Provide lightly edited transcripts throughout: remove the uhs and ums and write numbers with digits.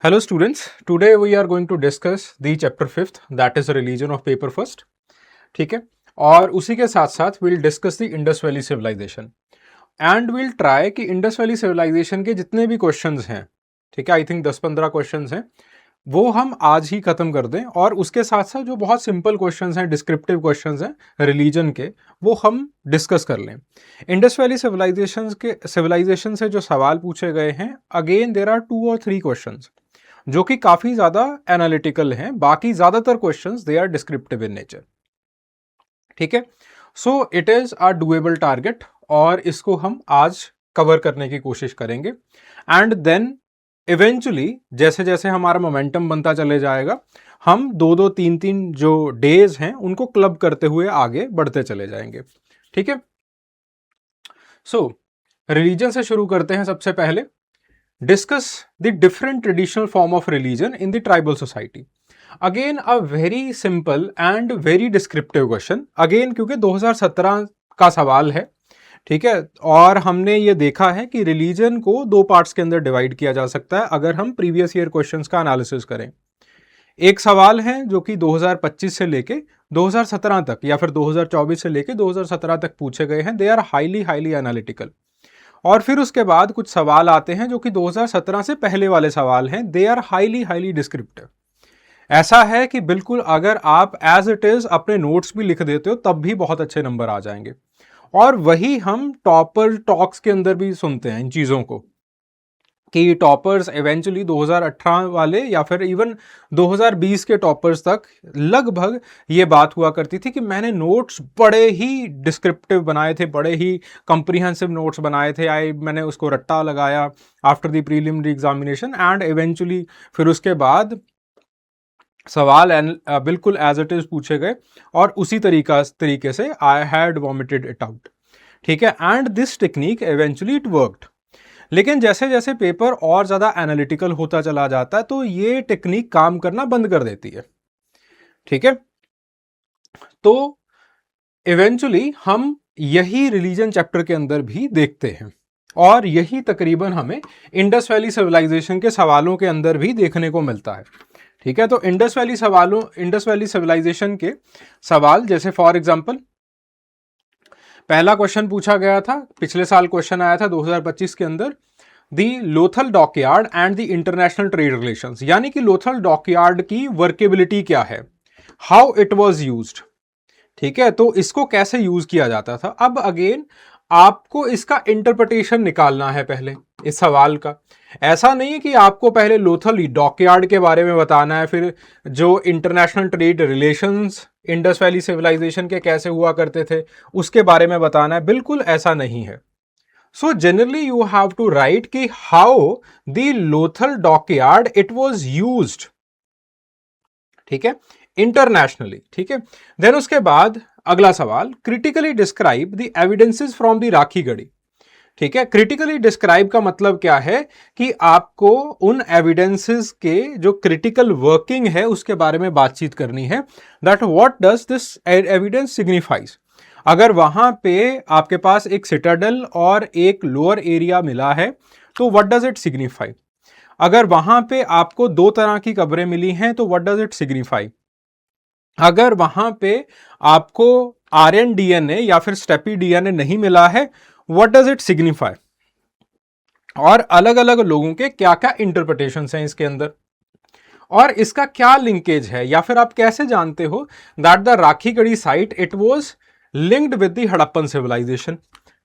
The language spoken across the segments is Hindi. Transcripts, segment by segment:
Hello students, today we are going to discuss the chapter 5th that is religion of paper first. ठीक है, और उसी के साथ साथ we'll discuss the Indus Valley civilization and we'll try कि Indus Valley civilization के जितने भी questions हैं, ठीक है, आई थिंक 10-15 questions हैं, वो हम आज ही खत्म कर दें और उसके साथ साथ जो बहुत सिंपल क्वेश्चंस हैं, डिस्क्रिप्टिव क्वेश्चंस हैं रिलीजन के, वो हम डिस्कस कर लें। इंडस वैली सिविलाइजेशन से जो सवाल पूछे गए हैं, अगेन देयर आर 2 और 3 क्वेश्चंस जो कि काफी ज्यादा एनालिटिकल हैं, बाकी ज्यादातर questions they are descriptive in nature. ठीक है, so it is a doable target और इसको हम आज कवर करने की कोशिश करेंगे एंड देन इवेंचुअली जैसे जैसे हमारा मोमेंटम बनता चले जाएगा, हम 2-2, 3-3 जो डेज हैं उनको क्लब करते हुए आगे बढ़ते चले जाएंगे। ठीक है, सो रिलीजन से शुरू करते हैं। सबसे पहले discuss the different traditional form of religion in the tribal society. Again a very simple and very descriptive question, again क्योंकि 2017 का सवाल है। ठीक है, और हमने ये देखा है कि रिलीजन को 2 पार्ट्स के अंदर डिवाइड किया जा सकता है अगर हम प्रीवियस ईयर क्वेश्चंस का एनालिसिस करें। एक सवाल है जो कि 2025 से लेके 2017 तक या फिर 2024 से लेके 2017 तक पूछे गए हैं, दे आर हाईली एनालिटिकल। और फिर उसके बाद कुछ सवाल आते हैं जो कि 2017 से पहले वाले सवाल हैं, दे आर हाईली डिस्क्रिप्टिव। ऐसा है कि बिल्कुल अगर आप एज इट इज अपने नोट्स भी लिख देते हो तब भी बहुत अच्छे नंबर आ जाएंगे। और वही हम टॉपर टॉक्स के अंदर भी सुनते हैं इन चीजों को कि टॉपर्स इवेंचुअली 2018 वाले या फिर इवन 2020 के टॉपर्स तक लगभग ये बात हुआ करती थी कि मैंने नोट्स बड़े ही डिस्क्रिप्टिव बनाए थे, बड़े ही कॉम्प्रिहेंसिव नोट्स बनाए थे, मैंने उसको रट्टा लगाया after the preliminary examination and eventually फिर उसके बाद सवाल बिल्कुल एज इट इज पूछे गए और उसी तरीके से I had vomited it out. ठीक है, and this technique eventually it worked. लेकिन जैसे जैसे पेपर और ज्यादा एनालिटिकल होता चला जाता है तो ये टेक्निक काम करना बंद कर देती है। ठीक है, तो इवेंचुअली हम यही रिलीजन चैप्टर के अंदर भी देखते हैं और यही तकरीबन हमें इंडस वैली सिविलाइजेशन के सवालों के अंदर भी देखने को मिलता है। ठीक है, तो इंडस वैली सिविलाइजेशन के सवाल जैसे फॉर एग्जांपल पहला क्वेश्चन पूछा गया था, पिछले साल क्वेश्चन आया था 2025 के अंदर, the Lothal dockyard and the international trade relations, यानी कि लोथल डॉकयार्ड की वर्केबिलिटी क्या है, हाउ इट वाज यूज्ड। ठीक है, तो इसको कैसे यूज किया जाता था। अब अगेन आपको इसका इंटरप्रिटेशन निकालना है पहले इस सवाल का। ऐसा नहीं है कि आपको पहले लोथल डॉकयार्ड के बारे में बताना है, फिर जो international trade relations Indus valley civilization के कैसे हुआ करते थे उसके बारे में बताना है, बिल्कुल ऐसा नहीं है। So generally you have to write कि how the Lothal dockyard it was used. ठीक है, इंटरनेशनली। ठीक है, देन उसके बाद अगला सवाल, critically describe the evidences from the Rakhigarhi. ठीक है, क्रिटिकली डिस्क्राइब का मतलब क्या है कि आपको उन एविडेंसेस के जो क्रिटिकल वर्किंग है उसके बारे में बातचीत करनी है, that what does this evidence signifies. अगर वहां पे आपके पास एक सिटाडेल और एक लोअर एरिया मिला है तो व्हाट डज इट सिग्निफाई। अगर वहां पे आपको 2 तरह की कब्रें मिली हैं तो व्हाट डज इट सिग्निफाई। अगर वहां पे आपको आर्यन डीएनए या फिर स्टेपी डीएनए नहीं मिला है, व्हाट डज इट सिग्निफाई। और अलग अलग लोगों के क्या क्या इंटरप्रिटेशन हैं इसके अंदर और इसका क्या लिंकेज है, या फिर आप कैसे जानते हो that the Rakhigarhi site it was linked with the Harappan civilization.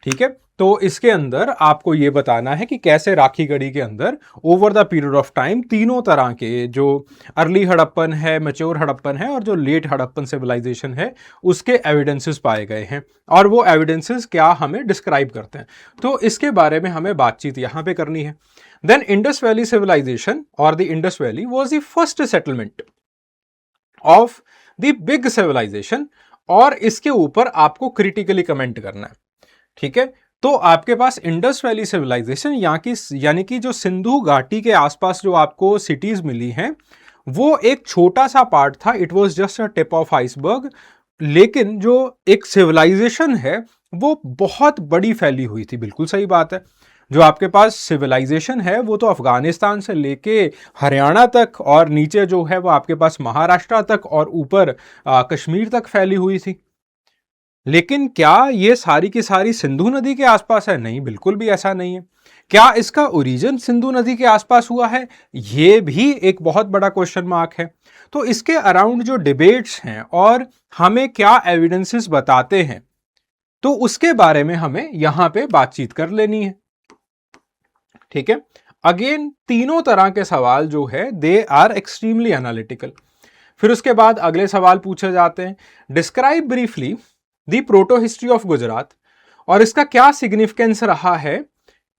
ठीक है, तो इसके अंदर आपको यह बताना है कि कैसे राखीगढ़ी के अंदर over the period of time तीनों तरह के जो अर्ली हड़प्पन है, मैच्योर हड़प्पन है और जो लेट हड़प्पन सिविलाइजेशन है उसके एविडेंसेस पाए गए हैं और वो एविडेंसेस क्या हमें डिस्क्राइब करते हैं, तो इसके बारे में हमें बातचीत यहां पे करनी है। देन इंडस वैली सिविलाइजेशन और the Indus valley was the first settlement of the big civilization और इसके ऊपर आपको क्रिटिकली कमेंट करना है। ठीक है, तो आपके पास इंडस वैली सिविलाइजेशन यानी कि जो सिंधु घाटी के आसपास जो आपको सिटीज मिली हैं वो एक छोटा सा पार्ट था, it was just a tip of iceberg. लेकिन जो एक सिविलाइजेशन है वो बहुत बड़ी फैली हुई थी, बिल्कुल सही बात है। जो आपके पास सिविलाइजेशन है वो तो अफगानिस्तान से लेके हरियाणा तक और नीचे जो है वो आपके पास महाराष्ट्र तक और ऊपर कश्मीर तक फैली हुई थी। लेकिन क्या ये सारी की सारी सिंधु नदी के आसपास है? नहीं, बिल्कुल भी ऐसा नहीं है। क्या इसका ओरिजिन सिंधु नदी के आसपास हुआ है? ये भी एक बहुत बड़ा क्वेश्चन मार्क है। तो इसके अराउंड जो डिबेट्स हैं और हमें क्या एविडेंसेस बताते हैं, तो उसके बारे में हमें यहां पे बातचीत कर लेनी है। ठीक है, अगेन तीनों तरह के सवाल जो है दे आर एक्सट्रीमली एनालिटिकल। फिर उसके बाद अगले सवाल पूछे जाते हैं, describe briefly the proto history of Gujarat, और इसका क्या सिग्निफिकेंस रहा है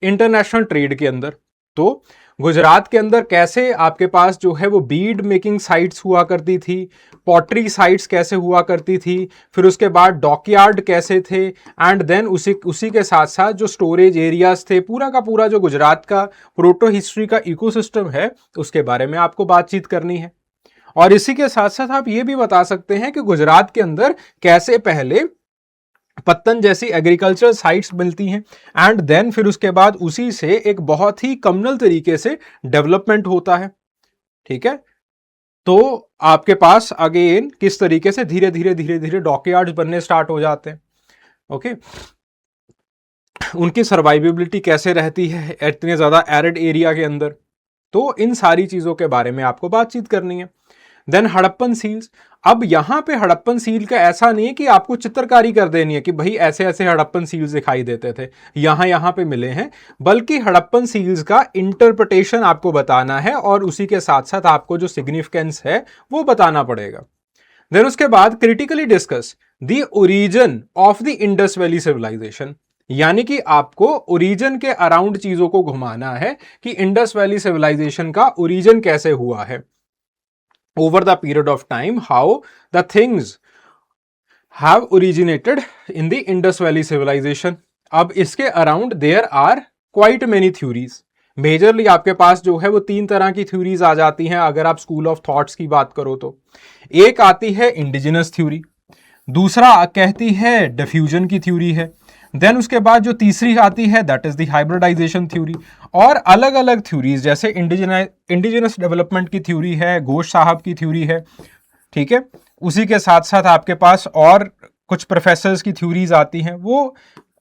इंटरनेशनल ट्रेड के अंदर। तो गुजरात के अंदर कैसे आपके पास जो है वो बीड मेकिंग साइट्स हुआ करती थी, पॉटरी साइट्स कैसे हुआ करती थी, फिर उसके बाद डॉकयार्ड कैसे थे, एंड देन उसी के साथ साथ जो स्टोरेज एरियाज थे, पूरा का पूरा जो गुजरात का प्रोटो हिस्ट्री का इकोसिस्टम है उसके बारे में आपको बातचीत करनी है। और इसी के साथ साथ आप ये भी बता सकते हैं कि गुजरात के अंदर कैसे पहले पत्तन जैसी एग्रीकल्चरल साइट्स मिलती हैं एंड देन फिर उसके बाद उसी से एक बहुत ही कम्युनल तरीके से डेवलपमेंट होता है। ठीक है, तो आपके पास अगेन किस तरीके से धीरे धीरे डॉकयार्ड्स बनने स्टार्ट हो जाते हैं। ओके, उनकी सर्वाइवेबिलिटी कैसे रहती है इतने ज्यादा एरिड एरिया के अंदर, तो इन सारी चीजों के बारे में आपको बातचीत करनी है। देन हड़प्पन सील्स, अब यहां पे हड़प्पन सील का ऐसा नहीं है कि आपको चित्रकारी कर देनी है कि भाई ऐसे ऐसे हड़प्पन सील्स दिखाई देते थे, यहां पे मिले हैं, बल्कि हड़प्पन सील्स का इंटरप्रिटेशन आपको बताना है और उसी के साथ साथ आपको जो सिग्निफिकेंस है वो बताना पड़ेगा। देन उसके बाद critically discuss the origin of the Indus valley civilization, यानी कि आपको ओरिजिन के अराउंड चीजों को घुमाना है कि इंडस वैली सिविलाइजेशन का ओरिजिन कैसे हुआ है over the period of time, how the things have originated in the Indus Valley civilization. अब इसके around there are quite many theories. Majorly आपके पास जो है वो तीन तरह की थ्योरीज आ जाती हैं अगर आप स्कूल ऑफ थॉट्स की बात करो तो। एक आती है इंडिजिनस थ्योरी, दूसरा कहती है डिफ्यूजन की थ्योरी है, देन उसके बाद जो तीसरी आती है that is the hybridization theory. और अलग अलग थ्योरीज जैसे इंडिजिनस डेवलपमेंट की थ्योरी है, घोष साहब की थ्योरी है। ठीक है, उसी के साथ साथ आपके पास और कुछ प्रोफेसर्स की थ्योरीज आती हैं, वो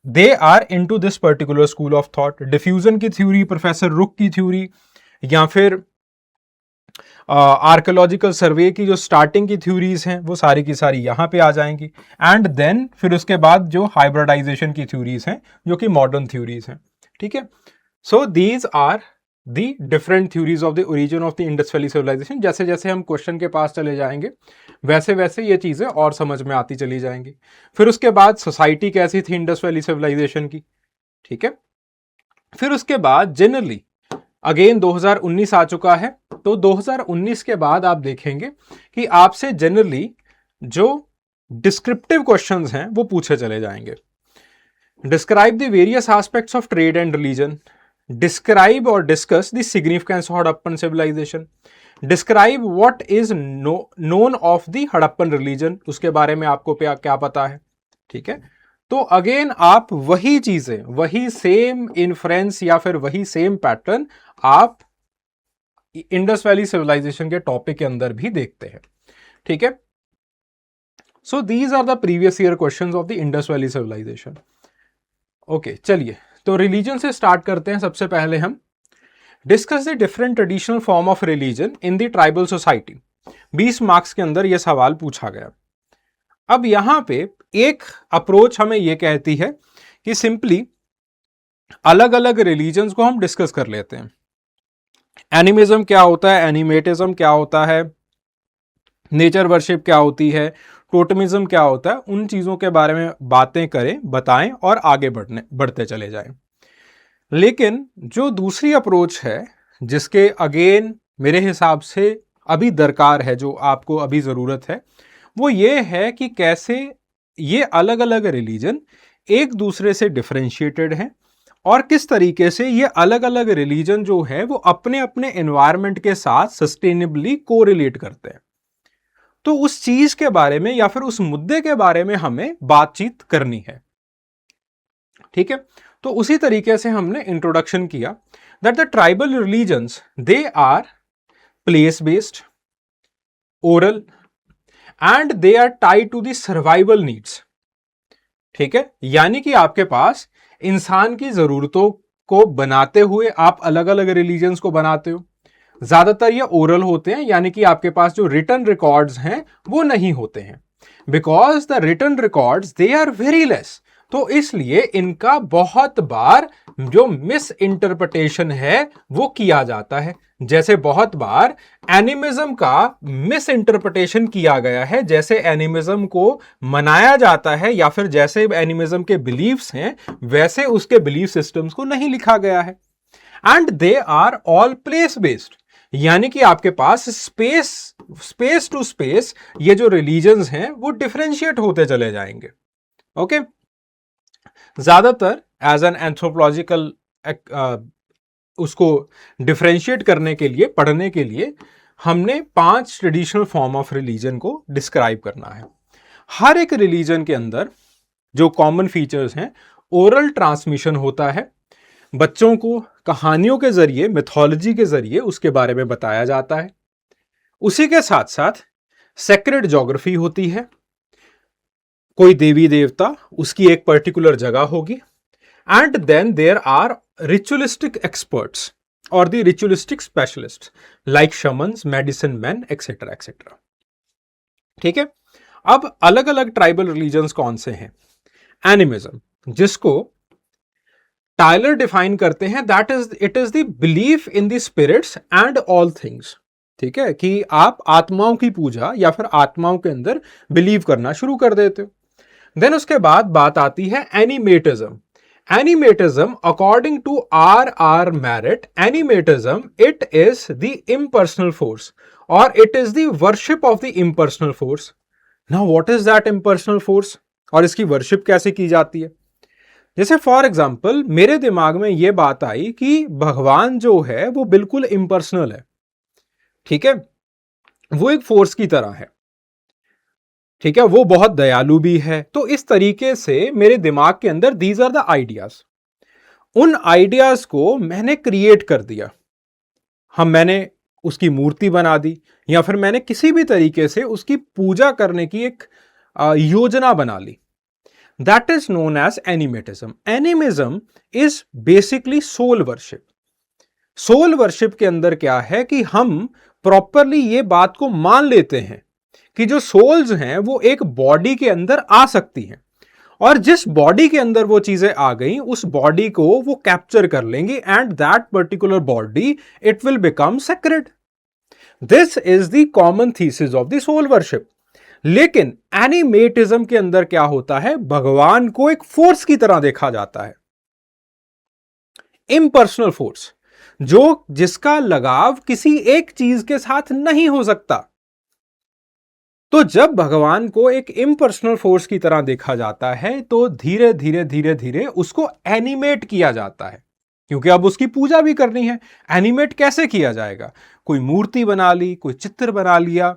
they are into this particular school of thought. Diffusion की थ्योरी प्रोफेसर रुक की थ्योरी, या फिर आर्कोलॉजिकल सर्वे की जो स्टार्टिंग की थ्योरीज हैं वो सारी की सारी यहां पे आ जाएंगी। एंड देन फिर उसके बाद जो हाइब्रिडाइजेशन की थ्योरीज हैं जो कि मॉडर्न थ्योरीज हैं। ठीक है, so these are the different theories of the origin of the Indus valley civilization. जैसे जैसे हम क्वेश्चन के पास चले जाएंगे वैसे वैसे ये चीजें और समझ में आती चली जाएंगी। फिर उसके बाद सोसाइटी कैसी थी इंडस वैली सिविलाइजेशन की। ठीक है, फिर उसके बाद जनरली अगेन 2019 आ चुका है, तो 2019 के बाद आप देखेंगे कि आपसे जनरली जो डिस्क्रिप्टिव क्वेश्चंस हैं वो पूछे चले जाएंगे। Describe the various aspects of trade and religion, describe और discuss the significance of Harappan civilization, describe what is known of the Harappan religion, उसके बारे में आपको क्या पता है। ठीक है, तो अगेन आप वही चीजें, वही सेम इन्फ्रेंस या फिर वही सेम पैटर्न आप इंडस वैली सिविलाइजेशन के टॉपिक के अंदर भी देखते हैं। ठीक है, so these are the previous year questions of the Indus valley civilization. Okay, चलिए तो रिलीजन से स्टार्ट करते हैं। सबसे पहले हम discuss the different traditional form of religion in the tribal society. 20 marks के अंदर यह सवाल पूछा गया। अब यहां पे एक अप्रोच हमें यह कहती है कि सिंपली अलग अलग रिलीजन्स को हम डिस्कस कर लेते हैं। एनिमिज्म क्या होता है, एनिमेटिज्म क्या होता है, नेचर वर्शिप क्या होती है, टोटमिज्म क्या होता है, उन चीजों के बारे में बातें करें, बताएं और आगे बढ़ते चले जाएं। लेकिन जो दूसरी अप्रोच है जिसके अगेन मेरे हिसाब से अभी दरकार है, जो आपको अभी जरूरत है, वो ये है कि कैसे ये अलग अलग रिलीजन एक दूसरे से डिफरेंशिएटेड हैं और किस तरीके से ये अलग अलग रिलीजन जो है वो अपने अपने एनवायरनमेंट के साथ सस्टेनेबली कोरिलेट करते हैं। तो उस चीज के बारे में या फिर उस मुद्दे के बारे में हमें बातचीत करनी है। ठीक है, तो उसी तरीके से हमने इंट्रोडक्शन किया that the tribal religions they are place based, oral and they are tied to the survival needs. ठीक है, यानी कि आपके पास इंसान की जरूरतों को बनाते हुए आप अलग अलग रिलीजन्स को बनाते हो। ज्यादातर ये ओरल होते हैं, यानी कि आपके पास जो रिटन रिकॉर्ड्स हैं वो नहीं होते हैं, because the written records they are very less. तो इसलिए इनका बहुत बार जो मिस इंटरप्रिटेशन है वो किया जाता है। जैसे बहुत बार एनिमिज्म का मिस इंटरप्रिटेशन किया गया है, जैसे एनिमिज्म को मनाया जाता है या फिर जैसे एनिमिज्म के बिलीफ्स हैं वैसे उसके बिलीफ सिस्टम्स को नहीं लिखा गया है। And they are all place based, यानी कि आपके पास स्पेस टू स्पेस ये जो रिलीजन्स हैं वो डिफरेंशिएट होते चले जाएंगे। ओके, ज्यादातर एज एन एंथ्रोपोलॉजिकल उसको डिफरेंशिएट करने के लिए, पढ़ने के लिए हमने 5 ट्रेडिशनल फॉर्म ऑफ रिलीजन को डिस्क्राइब करना है। हर एक रिलीजन के अंदर जो कॉमन फीचर्स हैं, ओरल ट्रांसमिशन होता है, बच्चों को कहानियों के जरिए, मिथोलॉजी के जरिए उसके बारे में बताया जाता है। उसी के साथ साथ सेक्रेड ज्योग्राफी होती है, कोई देवी देवता, उसकी एक पर्टिकुलर जगह होगी, and then there are ritualistic experts और the ritualistic specialist like shamans, medicine man, etcetera etcetera. ठीक है, अब अलग अलग ट्राइबल रिलीजन्स कौन से हैं? एनिमिज्म, जिसको टायलर डिफाइन करते हैं that it is the belief in the spirits and all things. ठीक है, कि आप आत्माओं की पूजा या फिर आत्माओं के अंदर बिलीव करना शुरू कर देते हो। देन उसके बाद बात आती है animatism. Animatism according to R Marett, animatism it is the impersonal force और it is the worship of the impersonal force. Now what is that impersonal force और इसकी वर्शिप कैसे की जाती है? जैसे फॉर एग्जाम्पल मेरे दिमाग में यह बात आई कि भगवान जो है वो बिल्कुल इम्पर्सनल है। ठीक है, वो एक फोर्स की तरह है। ठीक है, वो बहुत दयालु भी है। तो इस तरीके से मेरे दिमाग के अंदर दीज आर द आइडियाज, उन आइडियाज को मैंने क्रिएट कर दिया। मैंने उसकी मूर्ति बना दी या फिर मैंने किसी भी तरीके से उसकी पूजा करने की एक योजना बना ली। That is known as animatism. Animism is basically soul worship. Soul worship के अंदर क्या है कि हम प्रॉपरली ये बात को मान लेते हैं कि जो सोल्स हैं वो एक बॉडी के अंदर आ सकती हैं और जिस बॉडी के अंदर वो चीजें आ गई उस बॉडी को वो कैप्चर कर लेंगी and that particular body it will become sacred. This is the common thesis of the soul worship. लेकिन एनिमेटिज्म के अंदर क्या होता है? भगवान को एक फोर्स की तरह देखा जाता है, इम्पर्सनल फोर्स, जो जिसका लगाव किसी एक चीज के साथ नहीं हो सकता। तो जब भगवान को एक इम्पर्सनल फोर्स की तरह देखा जाता है तो धीरे धीरे धीरे धीरे उसको एनिमेट किया जाता है, क्योंकि अब उसकी पूजा भी करनी है। एनिमेट कैसे किया जाएगा? कोई मूर्ति बना ली, कोई चित्र बना लिया,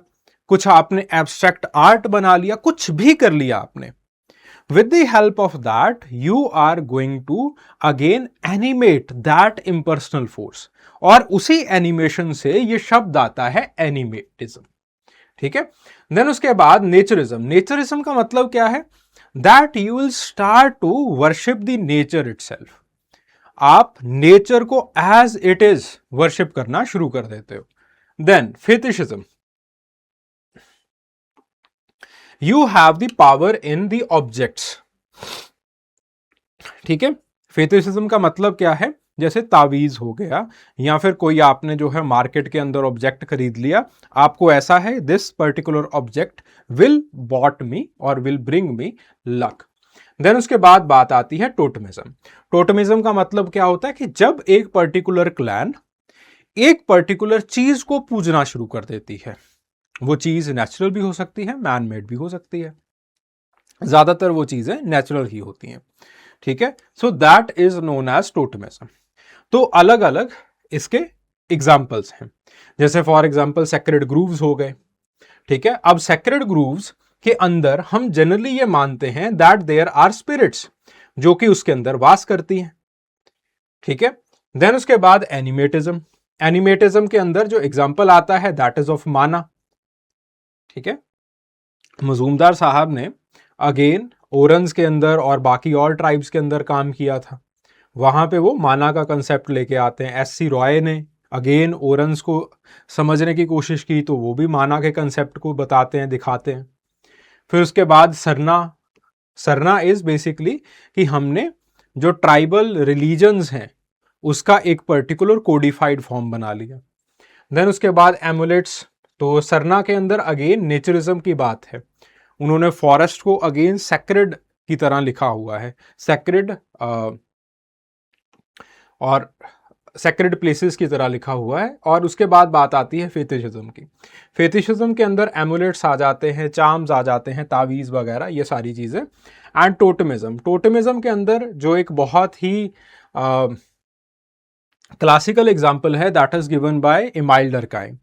कुछ आपने एब्स्ट्रैक्ट आर्ट बना लिया, कुछ भी कर लिया आपने। With the help of that, you are going to again animate that impersonal force और उसी एनिमेशन से ये शब्द आता है एनिमेटिज्म। ठीक है, देन उसके बाद नेचरिज्म। नेचरिज्म का मतलब क्या है? That you will start to worship the nature itself. आप नेचर को एज इट इज वर्शिप करना शुरू कर देते हो। Then fetishism, you have the power in the objects. ठीक है, फेटिशिज्म का मतलब क्या है? जैसे तावीज हो गया या फिर कोई आपने जो है मार्केट के अंदर ऑब्जेक्ट खरीद लिया, आपको ऐसा है this particular object will bought me और will bring me luck. Then उसके बाद बात आती है टोटमिज्म। टोटमिज्म का मतलब क्या होता है कि जब एक पर्टिकुलर क्लैन एक पर्टिकुलर चीज को पूजना शुरू कर देती है। वो चीज नेचुरल भी हो सकती है, मैन मेड भी हो सकती है, ज्यादातर वो चीजें नेचुरल ही होती हैं। ठीक है, so that is known as totemism. तो अलग अलग इसके एग्जाम्पल्स हैं, जैसे फॉर एग्जाम्पल सेक्रेड ग्रूव्स हो गए। ठीक है, अब सेक्रेड ग्रूव्स के अंदर हम जनरली ये मानते हैं दैट देयर आर स्पिरिट्स जो कि उसके अंदर वास करती हैं। ठीक है। देन उसके बाद एनिमेटिज्म। एनिमेटिज्म के अंदर जो एग्जाम्पल आता है दैट इज ऑफ माना। ठीक है, मजूमदार साहब ने अगेन ओरन्स के अंदर और बाकी और ट्राइब्स के अंदर काम किया था, वहां पे वो माना का कंसेप्ट लेके आते हैं। एस.सी. रॉय ने अगेन ओरन्स को समझने की कोशिश की तो वो भी माना के कंसेप्ट को बताते हैं, दिखाते हैं। फिर उसके बाद सरना। सरना इज बेसिकली कि हमने जो ट्राइबल रिलीजन्स हैं उसका एक पर्टिकुलर कोडिफाइड फॉर्म बना लिया। देन उसके बाद एमुलेट्स। तो सरना के अंदर अगेन नेचरिज्म की बात है। उन्होंने फॉरेस्ट को अगेन सेक्रेड की तरह लिखा हुआ है, सेक्रेड और सेक्रेड प्लेसेस की तरह लिखा हुआ है। और उसके बाद बात आती है फेटिशिज्म की। फेटिशिज्म के अंदर एमुलेट्स आ जाते हैं, चार्म्स आ जाते हैं, तावीज़ वगैरह, ये सारी चीज़ें। एंड टोटमिज्म। टोटमिज्म के अंदर जो एक बहुत ही क्लासिकल एग्जाम्पल है that is given by Emile Durkheim.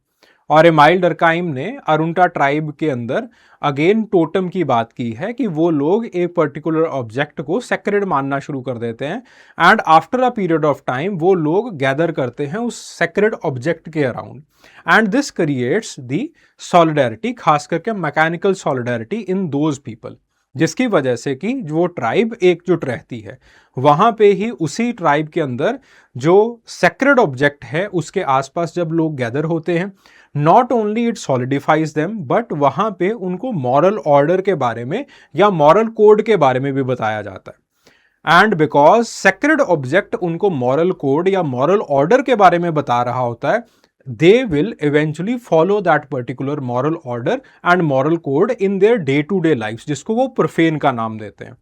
और एमाइल डर्काइम ने अरुंटा ट्राइब के अंदर अगेन टोटम की बात की है कि वो लोग एक पर्टिकुलर ऑब्जेक्ट को सेक्रेड मानना शुरू कर देते हैं and after a period of time वो लोग गैदर करते हैं उस सेक्रेड ऑब्जेक्ट के around and this creates the solidarity, खास करके mechanical solidarity in those people, जिसकी वजह से कि वो ट्राइब एकजुट रहती है। वहां पे ही उसी ट्राइब के अंदर जो सेक्रेड ऑब्जेक्ट है उसके आसपास जब लोग गैदर होते हैं, not only it solidifies them but वहां पे उनको मॉरल ऑर्डर के बारे में या मॉरल कोड के बारे में भी बताया जाता है। एंड बिकॉज सेक्रेड ऑब्जेक्ट उनको मॉरल कोड या मॉरल ऑर्डर के बारे में बता रहा होता है, they will eventually follow that particular moral order and moral code in their day to day lives, जिसको वो प्रोफेन का नाम देते हैं।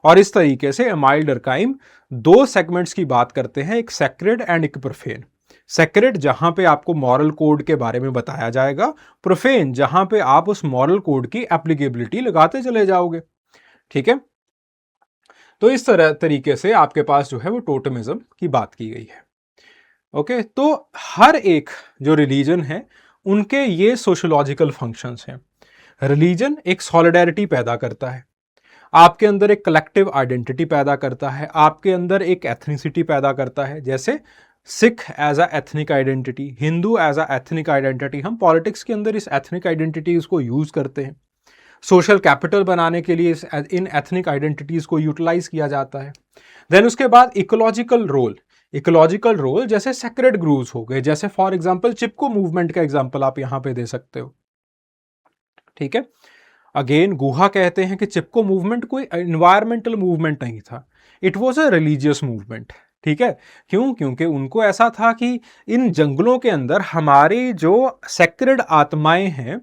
और इस तरीके से एमाइल डर्काइम दो सेगमेंट्स की बात करते हैं, एक सेक्रेड एंड एक प्रोफेन। सेक्रेड जहां पे आपको मॉरल कोड के बारे में बताया जाएगा, प्रोफेन जहां पे आप उस मॉरल कोड की एप्लीकेबिलिटी लगाते चले जाओगे। ठीक है, तो इस तरीके से आपके पास जो है वो टोटमिज्म की बात की गई है। ओके, तो हर एक जो रिलीजन है उनके ये सोशोलॉजिकल फंक्शंस हैं। रिलीजन एक सॉलिडारिटी पैदा करता है, आपके अंदर एक कलेक्टिव आइडेंटिटी पैदा करता है, आपके अंदर एक एथनिसिटी पैदा करता है। जैसे Sikh as a ethnic identity, Hindu as a ethnic identity, हम पॉलिटिक्स के अंदर इस एथनिक आइडेंटिटीज को यूज करते हैं। सोशल कैपिटल बनाने के लिए इन एथनिक आइडेंटिटीज को यूटिलाइज किया जाता है। देन उसके बाद इकोलॉजिकल रोल। इकोलॉजिकल रोल जैसे सेक्रेड ग्रूव्स हो गए, जैसे फॉर एग्जांपल चिपको मूवमेंट का एग्जांपल आप यहां पे दे सकते हो। ठीक है, अगेन गुहा कहते हैं कि चिपको मूवमेंट कोई एनवायरमेंटल मूवमेंट नहीं था, it was a religious movement. ठीक है, क्यों? क्योंकि उनको ऐसा था कि इन जंगलों के अंदर हमारी जो सेक्रेड आत्माएं हैं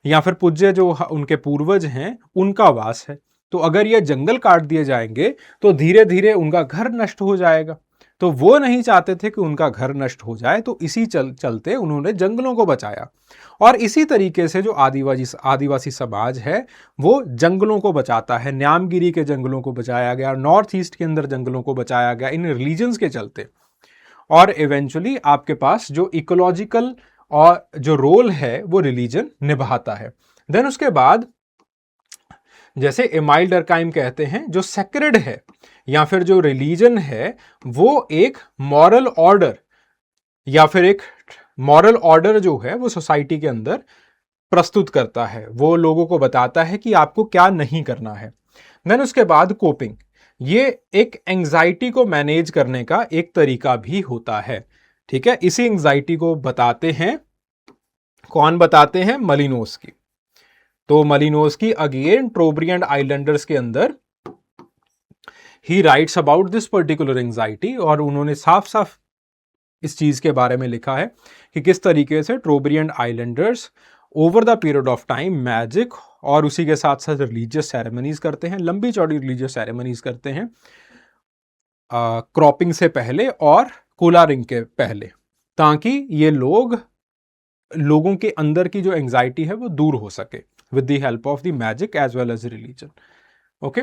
या फिर पूज्य जो उनके पूर्वज हैं उनका वास है, तो अगर ये जंगल काट दिए जाएंगे तो धीरे धीरे उनका घर नष्ट हो जाएगा। तो वो नहीं चाहते थे कि उनका घर नष्ट हो जाए, तो इसी चलते उन्होंने जंगलों को बचाया। और इसी तरीके से जो आदिवासी समाज है वो जंगलों को बचाता है। न्यामगिरी के जंगलों को बचाया गया, नॉर्थ ईस्ट के अंदर जंगलों को बचाया गया इन रिलीजन्स के चलते। और इवेंचुअली आपके पास जो इकोलॉजिकल और जो रोल है वो रिलीजन निभाता है। देन उसके बाद जैसे एमाइल डर्काइम कहते हैं जो सेक्रेड है या फिर जो रिलीजन है वो एक मॉरल ऑर्डर या फिर एक मॉरल ऑर्डर जो है वो सोसाइटी के अंदर प्रस्तुत करता है, वो लोगों को बताता है कि आपको क्या नहीं करना है। देन उसके बाद कोपिंग, ये एक एंजाइटी को मैनेज करने का एक तरीका भी होता है। ठीक है, इसी एंजाइटी को बताते हैं, कौन बताते हैं? मलिनोस्की। तो मलिनोस्की अगेन ट्रोब्रियन आइलैंडर्स के अंदर ही writes about this particular anxiety, और उन्होंने साफ साफ इस चीज के बारे में लिखा है कि किस तरीके से Trobriand islanders over the period of time magic और उसी के साथ साथ रिलीजियस सेरेमनीज करते हैं, लंबी चौड़ी रिलीजियस सेरेमनीज करते हैं क्रॉपिंग से पहले और कोलारिंग के पहले, ताकि ये लोगों के अंदर की जो एंजाइटी है वो दूर हो सके with the help of the magic as well as religion. Okay,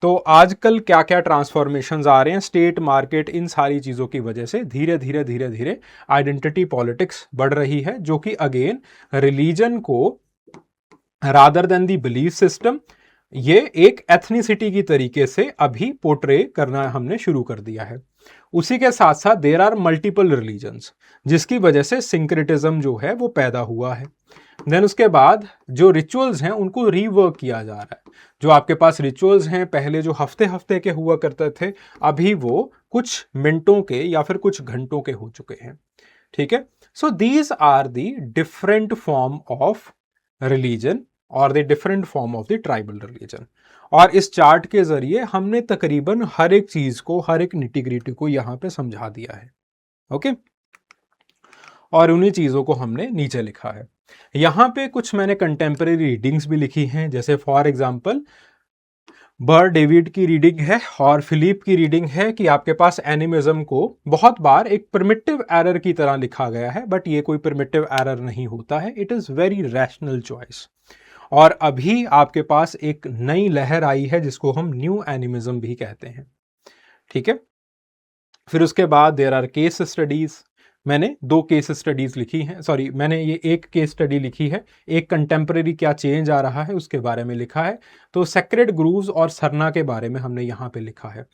तो आजकल क्या क्या ट्रांसफॉर्मेशंस आ रहे हैं स्टेट मार्केट, इन सारी चीज़ों की वजह से धीरे धीरे आइडेंटिटी पॉलिटिक्स बढ़ रही है, जो कि अगेन रिलीजन को रादर देन दी बिलीफ सिस्टम ये एक एथनिसिटी की तरीके से अभी पोर्ट्रे करना हमने शुरू कर दिया है। उसी के साथ साथ देयर आर मल्टीपल रिलीजन्स, जिसकी वजह से सिंक्रेटिज्म जो है वो पैदा हुआ है। देन उसके बाद जो रिचुअल्स हैं उनको रीवर्क किया जा रहा है। जो आपके पास रिचुअल्स हैं पहले जो हफ्ते हफ्ते के हुआ करते थे, अभी वो कुछ मिनटों के या फिर कुछ घंटों के हो चुके हैं। ठीक है, so these are the different form of religion और the different form of the tribal religion. और इस चार्ट के जरिए हमने तकरीबन हर एक चीज को, हर एक निटी-ग्रिटी को यहां पे समझा दिया है। ओके, और उन्हीं चीजों को हमने नीचे लिखा है। यहां पे कुछ मैंने कंटेम्परेरी रीडिंग्स भी लिखी हैं, जैसे फॉर एग्जांपल बर डेविड की रीडिंग है और फिलिप की रीडिंग है कि आपके पास एनिमिज्म को बहुत बार एक प्रिमिटिव एरर की तरह लिखा गया है, बट ये कोई प्रिमिटिव एरर नहीं होता है, it is very rational choice. और अभी आपके पास एक नई लहर आई है जिसको हम न्यू एनिमिज्म भी कहते हैं। ठीक है, फिर उसके बाद देयर आर केस स्टडीज। मैंने 2 केस स्टडीज लिखी हैं, सॉरी मैंने ये एक केस स्टडी लिखी है, एक कंटेम्परेरी क्या चेंज आ रहा है उसके बारे में लिखा है। तो सेक्रेड ग्रूव्स और सरना के बारे में हमने यहाँ पे लिखा है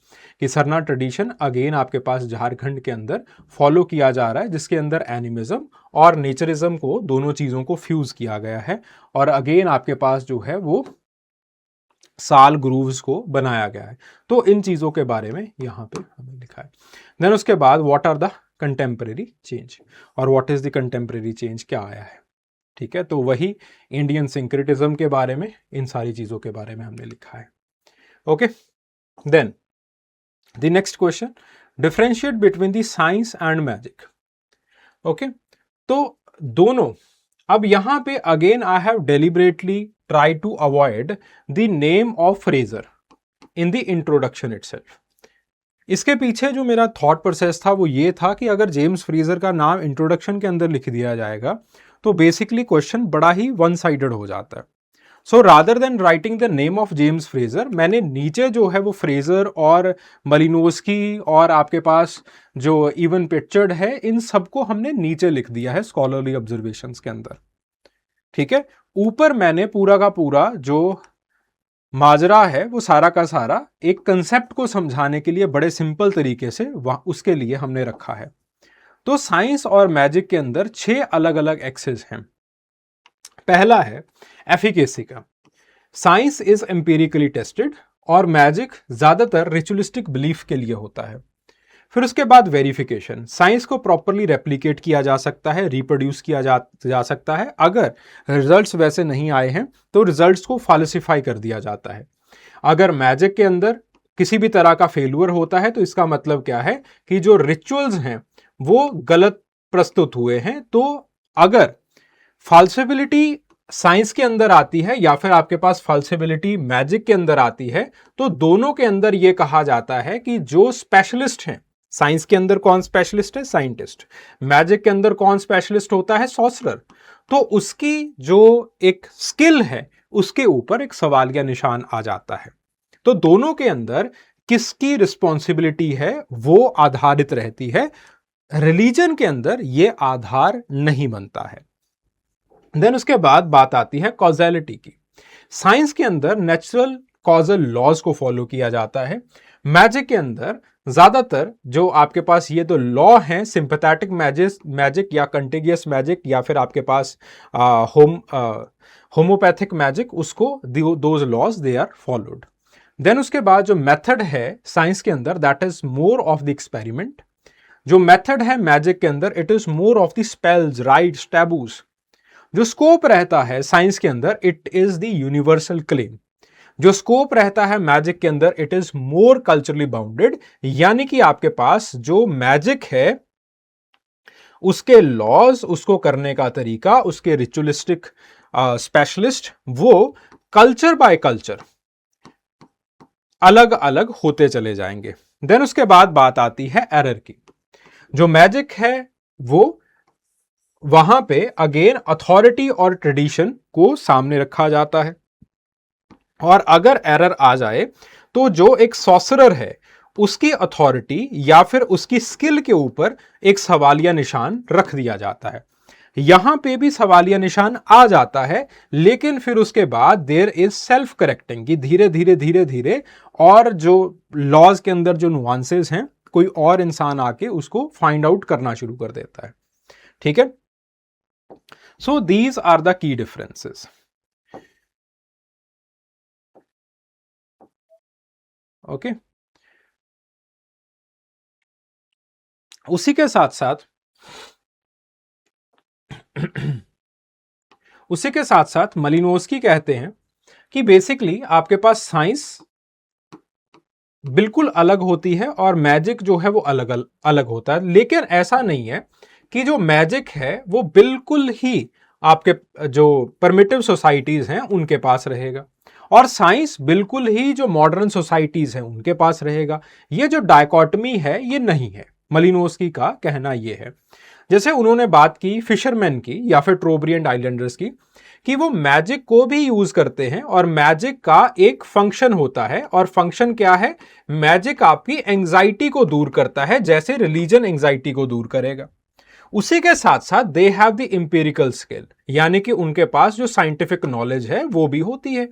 कि सरना ट्रेडिशन अगेन आपके पास झारखंड के अंदर फॉलो किया जा रहा है, जिसके अंदर एनिमिज्म और नेचरिज्म को, दोनों चीज़ों को फ्यूज किया गया है। और अगेन आपके पास जो है वो साल ग्रूव्स को बनाया गया है। तो इन चीज़ों के बारे में यहाँ पे हमें लिखा है। देन उसके बाद what are the contemporary change, और what is the contemporary change क्या आया है। ठीक है, तो वही इंडियन सिंक्रेटिज्म के बारे में, इन सारी चीजों के बारे में हमने लिखा है। Okay, then the next question, differentiate between the science and magic. Okay, तो दोनों, अब यहां पे again I have deliberately try to avoid the name of Frazer in the introduction itself. इसके पीछे जो मेरा थॉट प्रोसेस था वो ये था कि अगर जेम्स फ्रेजर का नाम इंट्रोडक्शन के अंदर लिख दिया जाएगा तो बेसिकली क्वेश्चन बड़ा ही वन साइडेड हो जाता है। So rather than writing the name of James Fraser, मैंने नीचे जो है वो फ्रेजर और मलिनोस्की और आपके पास जो इवन पिक्चर्ड है, इन सबको हमने नीचे लिख दिया है स्कॉलरली ऑब्जर्वेशंस के अंदर। ठीक है, ऊपर मैंने पूरा का पूरा जो माजरा है वो सारा का सारा एक कंसेप्ट को समझाने के लिए बड़े सिंपल तरीके से उसके लिए हमने रखा है। तो साइंस और मैजिक के अंदर 6 अलग अलग एक्सेस हैं। पहला है एफिकेसी का, साइंस इज एम्पिरिकली टेस्टेड और मैजिक ज्यादातर रिचुअलिस्टिक बिलीफ के लिए होता है। फिर उसके बाद वेरिफिकेशन, साइंस को प्रॉपरली रेप्लिकेट किया जा सकता है, रिप्रोड्यूस किया जा सकता है। अगर रिजल्ट्स वैसे नहीं आए हैं तो रिजल्ट्स को फॉल्सिफाई कर दिया जाता है। अगर मैजिक के अंदर किसी भी तरह का फेल्यूर होता है तो इसका मतलब क्या है कि जो रिचुअल्स हैं वो गलत प्रस्तुत हुए हैं। तो अगर फॉल्सिबिलिटी साइंस के अंदर आती है या फिर आपके पास फॉल्सिबिलिटी मैजिक के अंदर आती है, तो दोनों के अंदर यह कहा जाता है कि जो स्पेशलिस्ट हैं, साइंस के अंदर कौन स्पेशलिस्ट है? साइंटिस्ट। मैजिक के अंदर कौन स्पेशलिस्ट होता है? सॉर्सरर। तो उसकी जो एक स्किल है उसके ऊपर एक सवालिया निशान आ जाता है। तो दोनों के अंदर किसकी रिस्पॉन्सिबिलिटी है वो आधारित रहती है। रिलीजन के अंदर यह आधार नहीं बनता है। देन उसके बाद बात आती है कॉजेलिटी की। साइंस के अंदर नेचुरल कॉजल लॉज को फॉलो किया जाता है। मैजिक के अंदर ज्यादातर जो आपके पास ये तो लॉ हैं, सिंपैथेटिक मैजिक या कंटेगियस मैजिक या फिर आपके पास होम्योपैथिक मैजिक, उसको those laws they are followed. Then उसके बाद जो मेथड है साइंस के अंदर, that is more of the experiment. जो मेथड है मैजिक के अंदर, it is more of the spells, rites, taboos. जो स्कोप रहता है साइंस के अंदर, it is the universal claim. जो स्कोप रहता है मैजिक के अंदर, it is more culturally bounded, यानी कि आपके पास जो मैजिक है उसके लॉज, उसको करने का तरीका, उसके रिचुअलिस्टिक स्पेशलिस्ट, वो कल्चर बाय कल्चर अलग अलग होते चले जाएंगे। देन उसके बाद बात आती है एरर की। जो मैजिक है वो वहां पे अगेन अथॉरिटी और ट्रेडिशन को सामने रखा जाता है, और अगर एरर आ जाए तो जो एक सॉर्सरर है उसकी अथॉरिटी या फिर उसकी स्किल के ऊपर एक सवालिया निशान रख दिया जाता है। यहां पे भी सवालिया निशान आ जाता है, लेकिन फिर उसके बाद देयर इज सेल्फ करेक्टिंग कि धीरे धीरे धीरे धीरे और जो लॉज के अंदर जो नुआंसेस हैं कोई और इंसान आके उसको फाइंड आउट करना शुरू कर देता है। ठीक है, so these are the key differences. Okay, उसी के साथ साथ मलिनोस्की कहते हैं कि बेसिकली आपके पास साइंस बिल्कुल अलग होती है और मैजिक जो है वो अलग अलग होता है, लेकिन ऐसा नहीं है कि जो मैजिक है वो बिल्कुल ही आपके जो परमिटिव सोसाइटीज हैं उनके पास रहेगा और साइंस बिल्कुल ही जो मॉडर्न सोसाइटीज हैं उनके पास रहेगा। ये जो डायकॉटमी है ये नहीं है, मलिनोस्की का कहना ये है। जैसे उन्होंने बात की फिशरमैन की या फिर ट्रोब्रियन आइलैंडर्स की, कि वो मैजिक को भी यूज करते हैं और मैजिक का एक फंक्शन होता है, और फंक्शन क्या है, मैजिक आपकी एंजाइटी को दूर करता है जैसे रिलीजन एंजाइटी को दूर करेगा। उसी के साथ साथ they have the empirical skill, यानी कि उनके पास जो साइंटिफिक नॉलेज है वो भी होती है।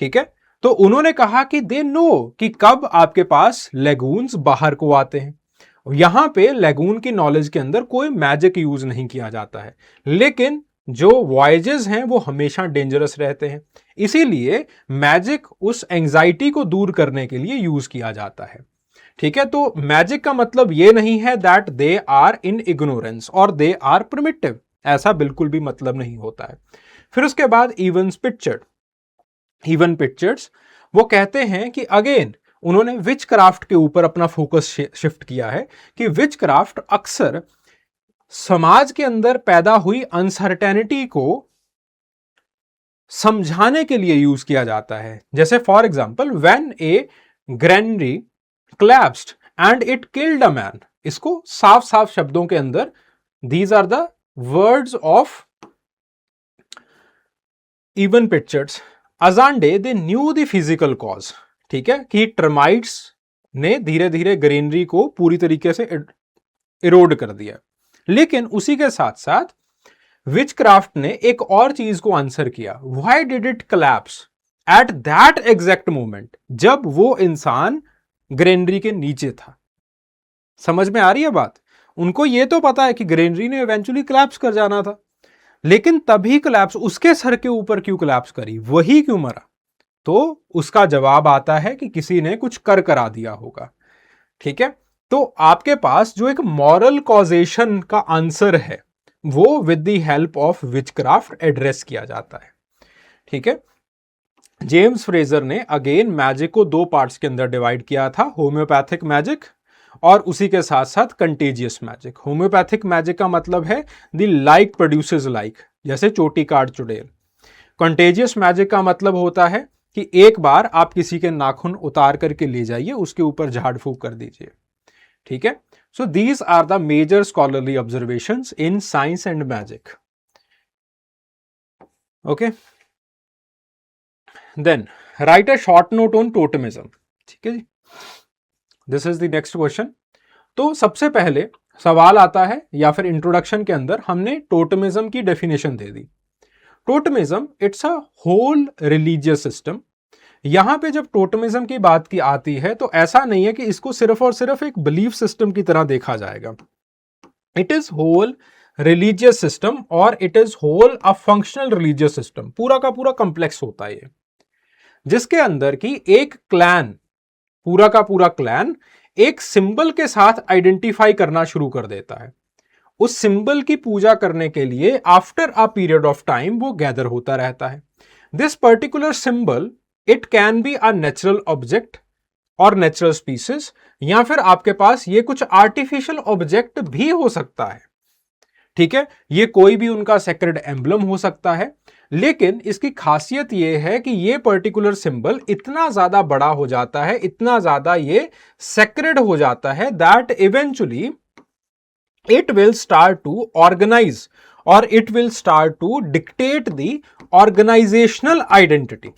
ठीक है, तो उन्होंने कहा कि दे नो कि कब आपके पास लेगून्स बाहर को आते हैं। यहां पे लेगून की नॉलेज के अंदर कोई मैजिक यूज नहीं किया जाता है, लेकिन जो वॉयजेस हैं वो हमेशा डेंजरस रहते हैं, इसीलिए मैजिक उस एंजाइटी को दूर करने के लिए यूज किया जाता है। ठीक है, तो मैजिक का मतलब ये नहीं है that they are in ignorance और दे आर प्रिमिटिव, ऐसा बिल्कुल भी मतलब नहीं होता है। फिर उसके बाद इवन पिक्चर्स वो कहते हैं कि अगेन उन्होंने विच क्राफ्ट के ऊपर अपना फोकस शिफ्ट किया है कि विच क्राफ्ट अक्सर समाज के अंदर पैदा हुई अनसर्टेनिटी को समझाने के लिए यूज किया जाता है। जैसे for example when A granary collapsed and it killed a man, इसको साफ साफ शब्दों के अंदर these are the words of even pictures. Azande they knew the physical cause, ठीक है, कि टर्माइट्स ने धीरे धीरे ग्रेनरी को पूरी तरीके से इरोड कर दिया, लेकिन उसी के साथ साथ विचक्राफ्ट ने एक और चीज को आंसर किया, why did it collapse at that exact moment, जब वो इंसान ग्रेनरी के नीचे था। समझ में आ रही है बात? उनको ये तो पता है कि ग्रेनरी ने इवेंचुअली कोलैप्स कर जाना था, लेकिन तभी कोलैप्स उसके सर के ऊपर क्यों कोलैप्स करी, वही क्यों मरा? तो उसका जवाब आता है कि किसी ने कुछ करा दिया होगा। ठीक है, तो आपके पास जो एक मॉरल कॉजेशन का आंसर है वो with the help of witchcraft address किया जाता है। ठीक है, जेम्स फ्रेजर ने अगेन मैजिक को दो पार्ट्स के अंदर डिवाइड किया था, होम्योपैथिक मैजिक और उसी के साथ साथ कंटेजियस मैजिक। होम्योपैथिक मैजिक का मतलब है द लाइक प्रोड्यूसेस लाइक, जैसे चोटी काट चुड़ैल। कंटेजियस मैजिक का मतलब होता है कि एक बार आप किसी के नाखून उतार करके ले जाइए, उसके ऊपर झाड़ फूक कर दीजिए। ठीक है, so these are the major scholarly observations in science and magic. Okay, then write a short note on totemism. ठीक है जी, this is the next question. तो सबसे पहले सवाल आता है, या फिर इंट्रोडक्शन के अंदर हमने टोटमिज्म की डेफिनेशन दे दी। Totemism it's a whole religious system. यहां पे जब टोटमिज्म की बात की आती है तो ऐसा नहीं है कि इसको सिर्फ और सिर्फ एक बिलीफ सिस्टम की तरह देखा जाएगा। It is whole religious system और it is whole a functional religious system. पूरा का पूरा कॉम्प्लेक्स होता है ये, जिसके अंदर की एक क्लैन, पूरा का पूरा क्लैन एक सिंबल के साथ आइडेंटिफाई करना शुरू कर देता है। उस सिंबल की पूजा करने के लिए after a period of time वो गैदर होता रहता है। This particular symbol it can be a natural object और नेचुरल स्पीसीज, या फिर आपके पास ये कुछ आर्टिफिशियल ऑब्जेक्ट भी हो सकता है। ठीक है, ये कोई भी उनका सेक्रेड एम्बलम हो सकता है, लेकिन इसकी खासियत ये है कि ये पर्टिकुलर सिंबल इतना ज्यादा बड़ा हो जाता है, इतना ज्यादा ये सेक्रेड हो जाता है that eventually it will start to organize और it will start to dictate the organizational identity.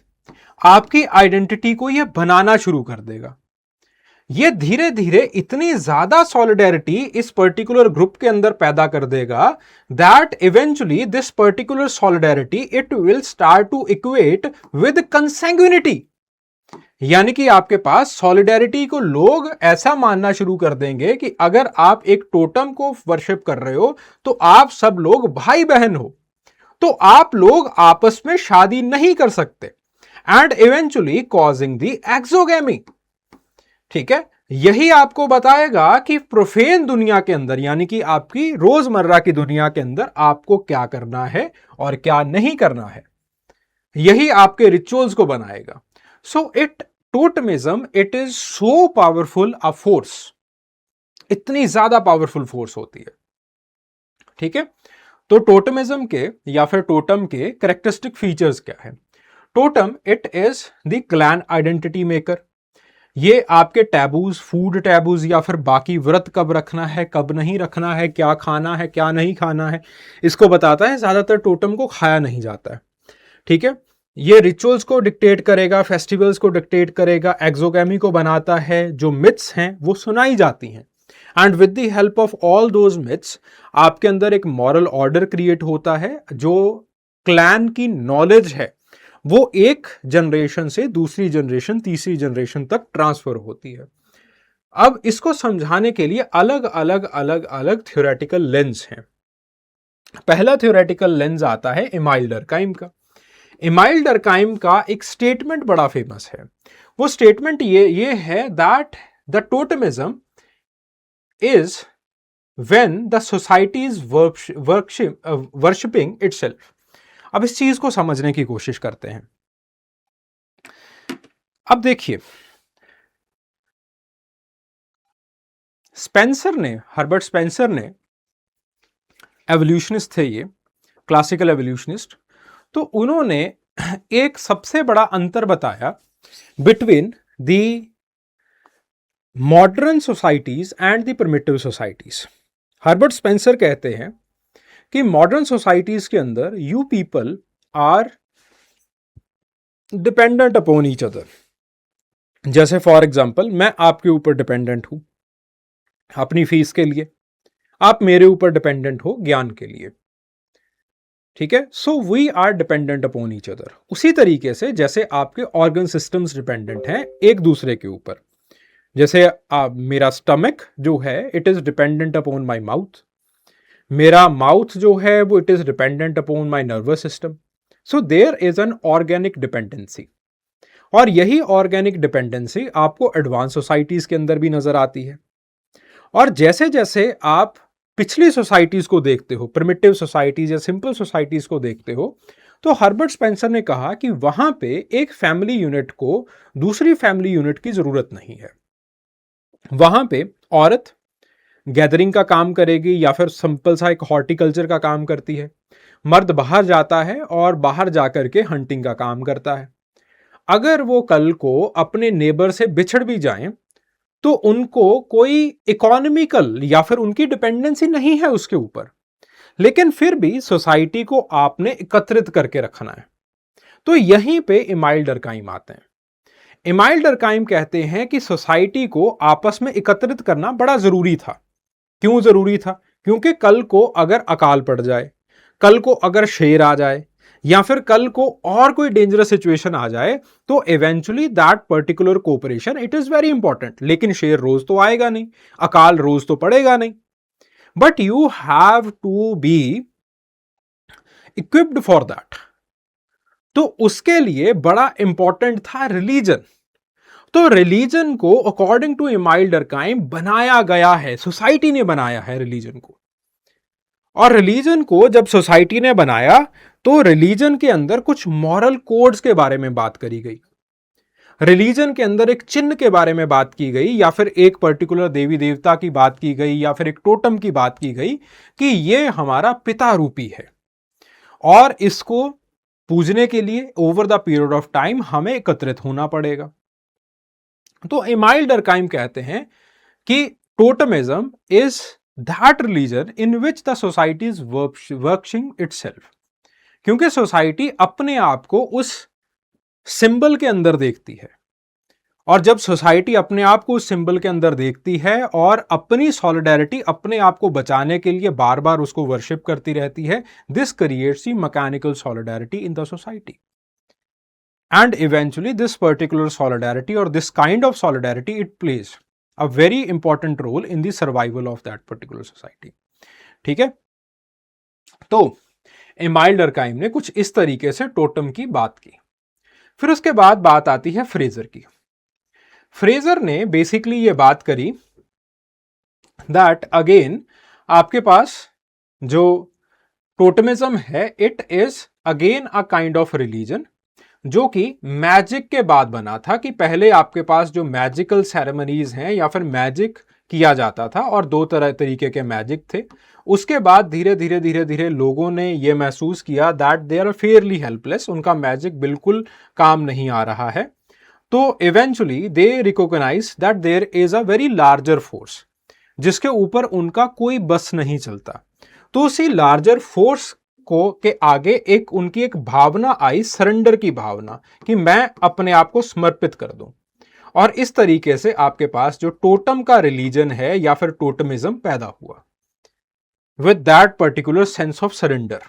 आपकी आइडेंटिटी को यह बनाना शुरू कर देगा। ये धीरे धीरे इतनी ज्यादा सॉलिडेरिटी इस पर्टिकुलर ग्रुप के अंदर पैदा कर देगा that eventually this particular solidarity it will start to equate with consanguinity. यानी कि आपके पास सॉलिडेरिटी को लोग ऐसा मानना शुरू कर देंगे कि अगर आप एक टोटम को वर्शिप कर रहे हो तो आप सब लोग भाई बहन हो, तो आप लोग आपस में शादी नहीं कर सकते, and eventually causing the exogamy. ठीक है, यही आपको बताएगा कि प्रोफेन दुनिया के अंदर, यानी कि आपकी रोजमर्रा की दुनिया के अंदर आपको क्या करना है और क्या नहीं करना है। यही आपके रिचुअल्स को बनाएगा। So totemism it is so powerful a force, इतनी ज्यादा पावरफुल फोर्स होती है। ठीक है, तो टोटमिज्म के या फिर टोटम के कैरेक्टरिस्टिक फीचर्स क्या है? Totem it is the clan identity maker. ये आपके टैबूज, फूड टैबूज या फिर बाकी व्रत कब रखना है, कब नहीं रखना है, क्या खाना है, क्या नहीं खाना है, इसको बताता है। ज्यादातर टोटम को खाया नहीं जाता है। ठीक है, ये रिचुअल्स को डिक्टेट करेगा, फेस्टिवल्स को डिक्टेट करेगा, एक्सोगेमी को बनाता है, जो मिथ्स हैं वो सुनाई जाती हैं, and with the help of all those myths आपके अंदर एक मॉरल ऑर्डर क्रिएट होता है। जो क्लैन की नॉलेज है वो एक जनरेशन से दूसरी जनरेशन, तीसरी जनरेशन तक ट्रांसफर होती है। अब इसको समझाने के लिए अलग अलग अलग अलग थ्योरेटिकल लेंस हैं। पहला थ्योरेटिकल लेंस आता है इमाइल डर्कहाइम का। इमाइल डर्कहाइम का एक स्टेटमेंट बड़ा फेमस है। वो स्टेटमेंट ये है that the totemism is when the society is worshipping itself. अब इस चीज को समझने की कोशिश करते हैं। अब देखिए, स्पेंसर ने, हर्बर्ट स्पेंसर ने, एवोल्यूशनिस्ट थे ये, क्लासिकल एवोल्यूशनिस्ट, तो उन्होंने एक सबसे बड़ा अंतर बताया between the modern societies and the primitive societies. Herbert Spencer कहते हैं कि मॉडर्न सोसाइटीज के अंदर you people are dependent upon each other. जैसे फॉर एग्जाम्पल, मैं आपके ऊपर डिपेंडेंट हूं अपनी फीस के लिए, आप मेरे ऊपर डिपेंडेंट हो ज्ञान के लिए। ठीक है, so we are dependent upon each other. उसी तरीके से जैसे आपके ऑर्गन सिस्टम्स डिपेंडेंट हैं एक दूसरे के ऊपर। जैसे मेरा स्टमक जो है it is dependent upon my mouth, मेरा माउथ जो है वो it is dependent upon my nervous system. So there is an organic dependency, और यही ऑर्गेनिक डिपेंडेंसी आपको एडवांस सोसाइटीज के अंदर भी नजर आती है। और जैसे जैसे आप पिछली सोसाइटीज को देखते हो, प्रिमिटिव सोसाइटीज या सिंपल सोसाइटीज को देखते हो, तो हर्बर्ट स्पेंसर ने कहा कि वहां पे एक फैमिली यूनिट को दूसरी फैमिली यूनिट की जरूरत नहीं है। वहां पे औरत गैदरिंग का काम करेगी या फिर सिंपल सा एक हॉर्टिकल्चर का काम करती है, मर्द बाहर जाता है और बाहर जाकर के हंटिंग का काम करता है। अगर वो कल को अपने नेबर से बिछड़ भी जाएं तो उनको कोई इकोनॉमिकल या फिर उनकी डिपेंडेंसी नहीं है उसके ऊपर, लेकिन फिर भी सोसाइटी को आपने एकत्रित करके रखना है। तो यहीं पे इमाइल डर्कहाइम आते हैं। इमाइल डर्कहाइम कहते हैं कि सोसाइटी को आपस में एकत्रित करना बड़ा जरूरी था। क्यों जरूरी था? क्योंकि कल को अगर अकाल पड़ जाए, कल को अगर शेर आ जाए, या फिर कल को और कोई डेंजरस सिचुएशन आ जाए, तो eventually that particular cooperation it is very important. लेकिन शेर रोज तो आएगा नहीं, अकाल रोज तो पड़ेगा नहीं, but you have to be equipped for that. तो उसके लिए बड़ा इंपॉर्टेंट था रिलीजन। तो रिलीजन को अकॉर्डिंग टू इमाइल डर्कहाइम बनाया गया है, सोसाइटी ने बनाया है रिलीजन को। और रिलीजन को जब सोसाइटी ने बनाया तो रिलीजन के अंदर कुछ मॉरल कोड्स के बारे में बात करी गई। रिलीजन के अंदर एक चिन्ह के बारे में बात की गई, या फिर एक पर्टिकुलर देवी देवता की बात की गई, या फिर एक टोटम की बात की गई कि ये हमारा पिता रूपी है और इसको पूजने के लिए over the period of time हमें एकत्रित होना पड़ेगा। तो इमाइल डर्कहाइम कहते हैं कि totemism is that religion in which the society is working itself. क्योंकि सोसाइटी अपने आप को उस सिंबल के अंदर देखती है, और जब सोसाइटी अपने आप को उस सिंबल के अंदर देखती है और अपनी सॉलिडेरिटी, अपने आप को बचाने के लिए बार बार उसको वर्शिप करती रहती है, this creates the mechanical solidarity in the society. and eventually this particular solidarity or this kind of solidarity, it plays a very important role in the survival of that particular society. ठीक है, तो एमाइल डर्काइम ने कुछ इस तरीके से टोटम की बात की। फिर उसके बाद बात आती है फ्रेजर की। फ्रेजर ने बेसिकली ये बात करी दैट अगेन आपके पास जो टोटमिज्म है, it is again a kind of religion जो कि मैजिक के बाद बना था, कि पहले आपके पास जो मैजिकल सेरेमनीज हैं या फिर मैजिक किया जाता था और दो तरीके के मैजिक थे। उसके बाद धीरे धीरे धीरे धीरे लोगों ने यह महसूस किया that they are fairly helpless, उनका मैजिक बिल्कुल काम नहीं आ रहा है। तो eventually they recognise that there is a very larger force जिसके ऊपर उनका कोई बस नहीं चलता। तो उसी लार्जर फोर्स को के आगे एक उनकी एक भावना आई, सरेंडर की भावना, कि मैं अपने आप को समर्पित कर दूं। और इस तरीके से आपके पास जो टोटम का रिलीजन है या फिर टोटमिज्म पैदा हुआ with that particular sense of surrender.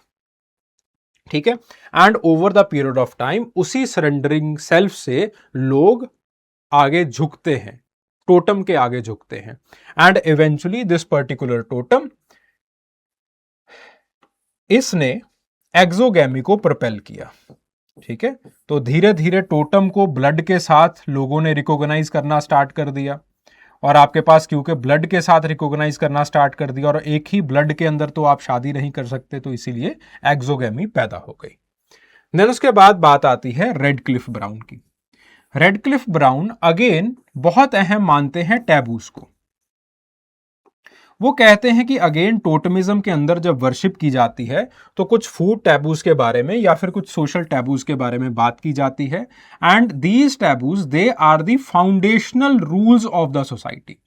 ठीक है, and over the period of time उसी सरेंडरिंग सेल्फ से लोग आगे झुकते हैं, टोटम के आगे झुकते हैं, and eventually this particular totem, इसने एक्सोगैमी को प्रपेल किया। ठीक है, तो धीरे धीरे टोटम को ब्लड के साथ लोगों ने रिकॉग्नाइज करना स्टार्ट कर दिया, और आपके पास क्योंकि ब्लड के साथ रिकॉग्नाइज करना स्टार्ट कर दिया और एक ही ब्लड के अंदर तो आप शादी नहीं कर सकते, तो इसीलिए एक्सोगैमी पैदा हो गई। देन उसके बाद बात आती है रेडक्लिफ ब्राउन की। रेडक्लिफ ब्राउन अगेन बहुत अहम मानते हैं टैबूज को। वो कहते हैं कि अगेन टोटमिज्म के अंदर जब वर्शिप की जाती है तो कुछ फूड टैबूज के बारे में या फिर कुछ सोशल टैबूज के बारे में बात की जाती है, and these taboos they are the foundational rules of the society.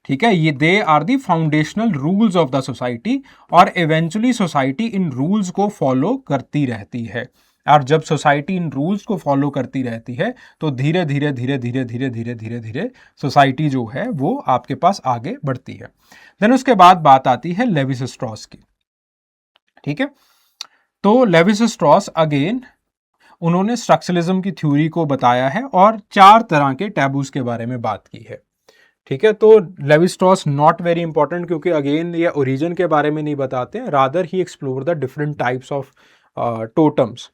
ठीक है, ये they are the foundational rules of the society, और इवेंचुअली सोसाइटी इन रूल्स को फॉलो करती रहती है। और जब सोसाइटी इन रूल्स को फॉलो करती रहती है तो धीरे धीरे धीरे धीरे धीरे धीरे धीरे धीरे सोसाइटी जो है वो आपके पास आगे बढ़ती है। देन उसके बाद बात आती है लेविस स्ट्रॉस की। ठीक है, तो लेविस स्ट्रॉस अगेन उन्होंने स्ट्रक्चरलिज्म की थ्योरी को बताया है और 4 तरह के टैबूज के बारे में बात की है। ठीक है, तो Levi Strauss not very important, क्योंकि अगेन ये ओरिजिन के बारे में नहीं बताते, rather he explore the different types of totems.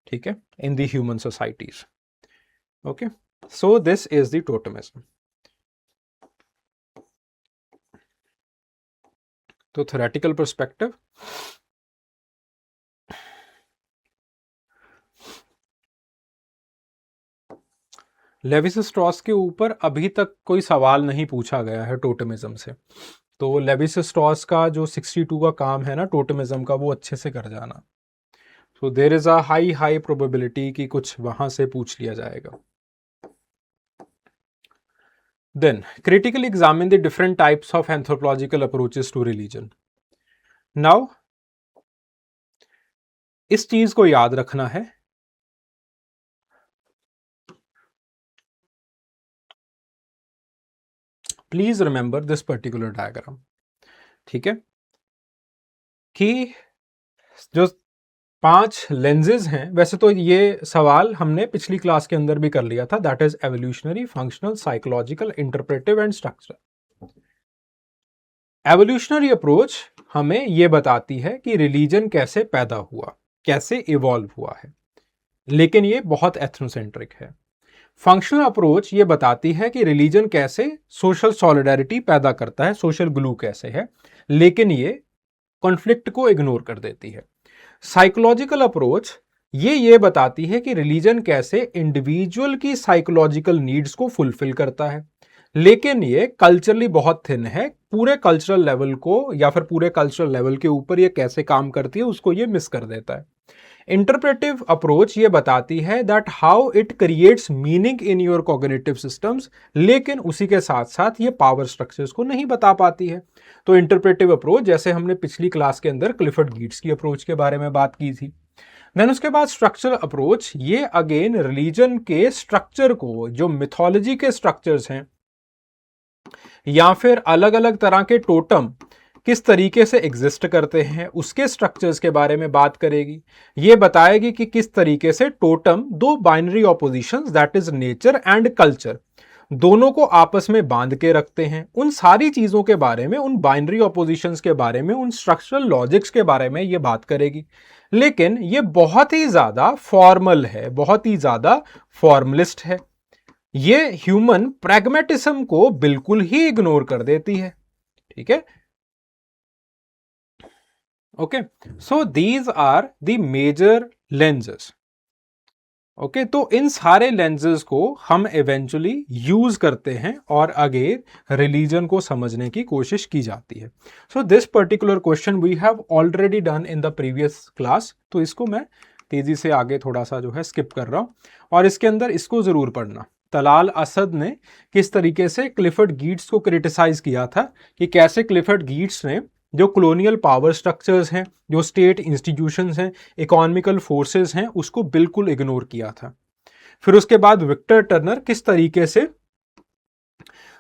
ठीक है, in the human societies. Okay, so this is the totemism. तो थ्योरेटिकल पर्सपेक्टिव, लेविस स्ट्रॉस के ऊपर अभी तक कोई सवाल नहीं पूछा गया है टोटमिज्म से। तो लेविस स्ट्रॉस का जो 62 का काम है ना टोटमिज्म का, वो अच्छे से कर जाना। So there is a high probability कि कुछ वहां से पूछ लिया जाएगा। Then critically examine the different types of anthropological approaches to religion. Now इस चीज को याद रखना है, please remember this particular diagram. ठीक है, कि जो 5 लेंजेस हैं, वैसे तो ये सवाल हमने पिछली क्लास के अंदर भी कर लिया था, that is evolutionary, functional, psychological, interpretive and structural. Evolutionary approach हमें ये बताती है कि रिलीजन कैसे पैदा हुआ, कैसे इवॉल्व हुआ है, लेकिन ये बहुत एथनोसेंट्रिक है। फंक्शनल अप्रोच ये बताती है कि रिलीजन कैसे सोशल सॉलिडारिटी पैदा करता है, सोशल ग्लू कैसे है, लेकिन ये कॉन्फ्लिक्ट को इग्नोर कर देती है। साइकोलॉजिकल अप्रोच ये बताती है कि रिलीजन कैसे इंडिविजुअल की साइकोलॉजिकल नीड्स को फुलफिल करता है, लेकिन ये कल्चरली बहुत थिन है, पूरे कल्चरल लेवल को या फिर पूरे कल्चरल लेवल के ऊपर ये कैसे काम करती है उसको ये मिस कर देता है। इंटरप्रेटिव अप्रोच ये बताती है that how it creates meaning in your cognitive systems, लेकिन उसी के साथ साथ ये पावर स्ट्रक्चर्स को नहीं बता पाती है। तो इंटरप्रेटिव अप्रोच, जैसे हमने पिछली क्लास के अंदर क्लिफर्ड गिट्स की अप्रोच के बारे में बात की थी। देन उसके बाद स्ट्रक्चरल अप्रोच, ये अगेन रिलीजन के स्ट्रक्चर को, जो मिथोलॉजी के स्ट्रक्चर्स हैं या फिर अलग अलग तरह के टोटम किस तरीके से एग्जिस्ट करते हैं, उसके स्ट्रक्चर्स के बारे में बात करेगी। ये बताएगी कि किस तरीके से टोटम दो binary opposition's that is nature and culture दोनों को आपस में बांध के रखते हैं। उन सारी चीजों के बारे में, उन बाइनरी ऑपोजिशंस के बारे में, उन स्ट्रक्चरल लॉजिक्स के बारे में ये बात करेगी। लेकिन ये बहुत ही ज्यादा फॉर्मल है, बहुत ही ज्यादा फॉर्मलिस्ट है। ये ह्यूमन प्रैग्मेटिज्म को बिल्कुल ही इग्नोर कर देती है। ठीक है, okay. So these are the major lenses. Okay, तो इन सारे लेंसेज को हम इवेंचुअली यूज करते हैं और आगे रिलीजन को समझने की कोशिश की जाती है। So this particular question we have already done in the previous class, तो इसको मैं तेजी से आगे थोड़ा सा जो है स्किप कर रहा हूं, और इसके अंदर इसको जरूर पढ़ना। तलाल असद ने किस तरीके से क्लिफर्ड गीट्स को क्रिटिसाइज किया था, कि कैसे क्लिफर्ड गीट्स ने जो कॉलोनियल पावर स्ट्रक्चर्स हैं, जो स्टेट इंस्टीट्यूशंस हैं, इकोनॉमिकल फोर्सेस हैं, उसको बिल्कुल इग्नोर किया था। फिर उसके बाद विक्टर टर्नर किस तरीके से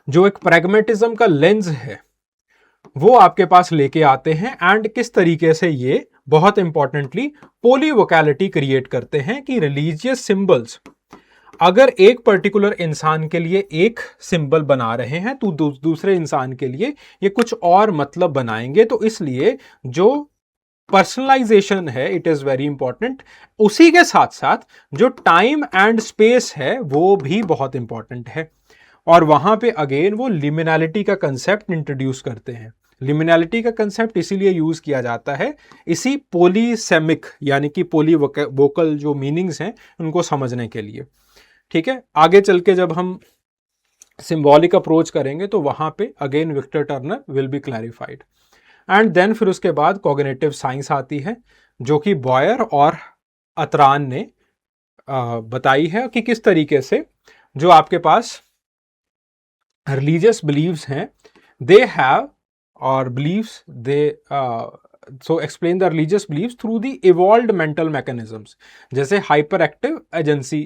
जो एक प्रैग्मेटिज्म का लेंस है वो आपके पास लेके आते हैं, एंड किस तरीके से ये बहुत इंपॉर्टेंटली पोलीवोकैलिटी क्रिएट करते हैं कि रिलीजियस सिंबल्स अगर एक पर्टिकुलर इंसान के लिए एक सिंबल बना रहे हैं तो दूसरे इंसान के लिए ये कुछ और मतलब बनाएंगे। तो इसलिए जो पर्सनलाइजेशन है इट इज वेरी इंपॉर्टेंट। उसी के साथ साथ जो टाइम एंड स्पेस है वो भी बहुत इंपॉर्टेंट है, और वहां पे अगेन वो लिमिनैलिटी का कंसेप्ट इंट्रोड्यूस करते हैं। लिमिनैलिटी का कंसेप्ट इसीलिए यूज किया जाता है इसी पोलीसेमिक यानी कि पोलीवोकल जो मीनिंग्स हैं उनको समझने के लिए। ठीक है, आगे चल के जब हम सिंबॉलिक अप्रोच करेंगे तो वहां पे again Victor Turner will be clarified. And then फिर उसके बाद कॉग्निटिव साइंस आती है, जो कि बॉयर और अतरान ने बताई है कि किस तरीके से जो आपके पास रिलीजियस बिलीव्स हैं दे हैव और beliefs they so explain the religious beliefs through the evolved mental mechanisms, जैसे हाइपर एक्टिव एजेंसी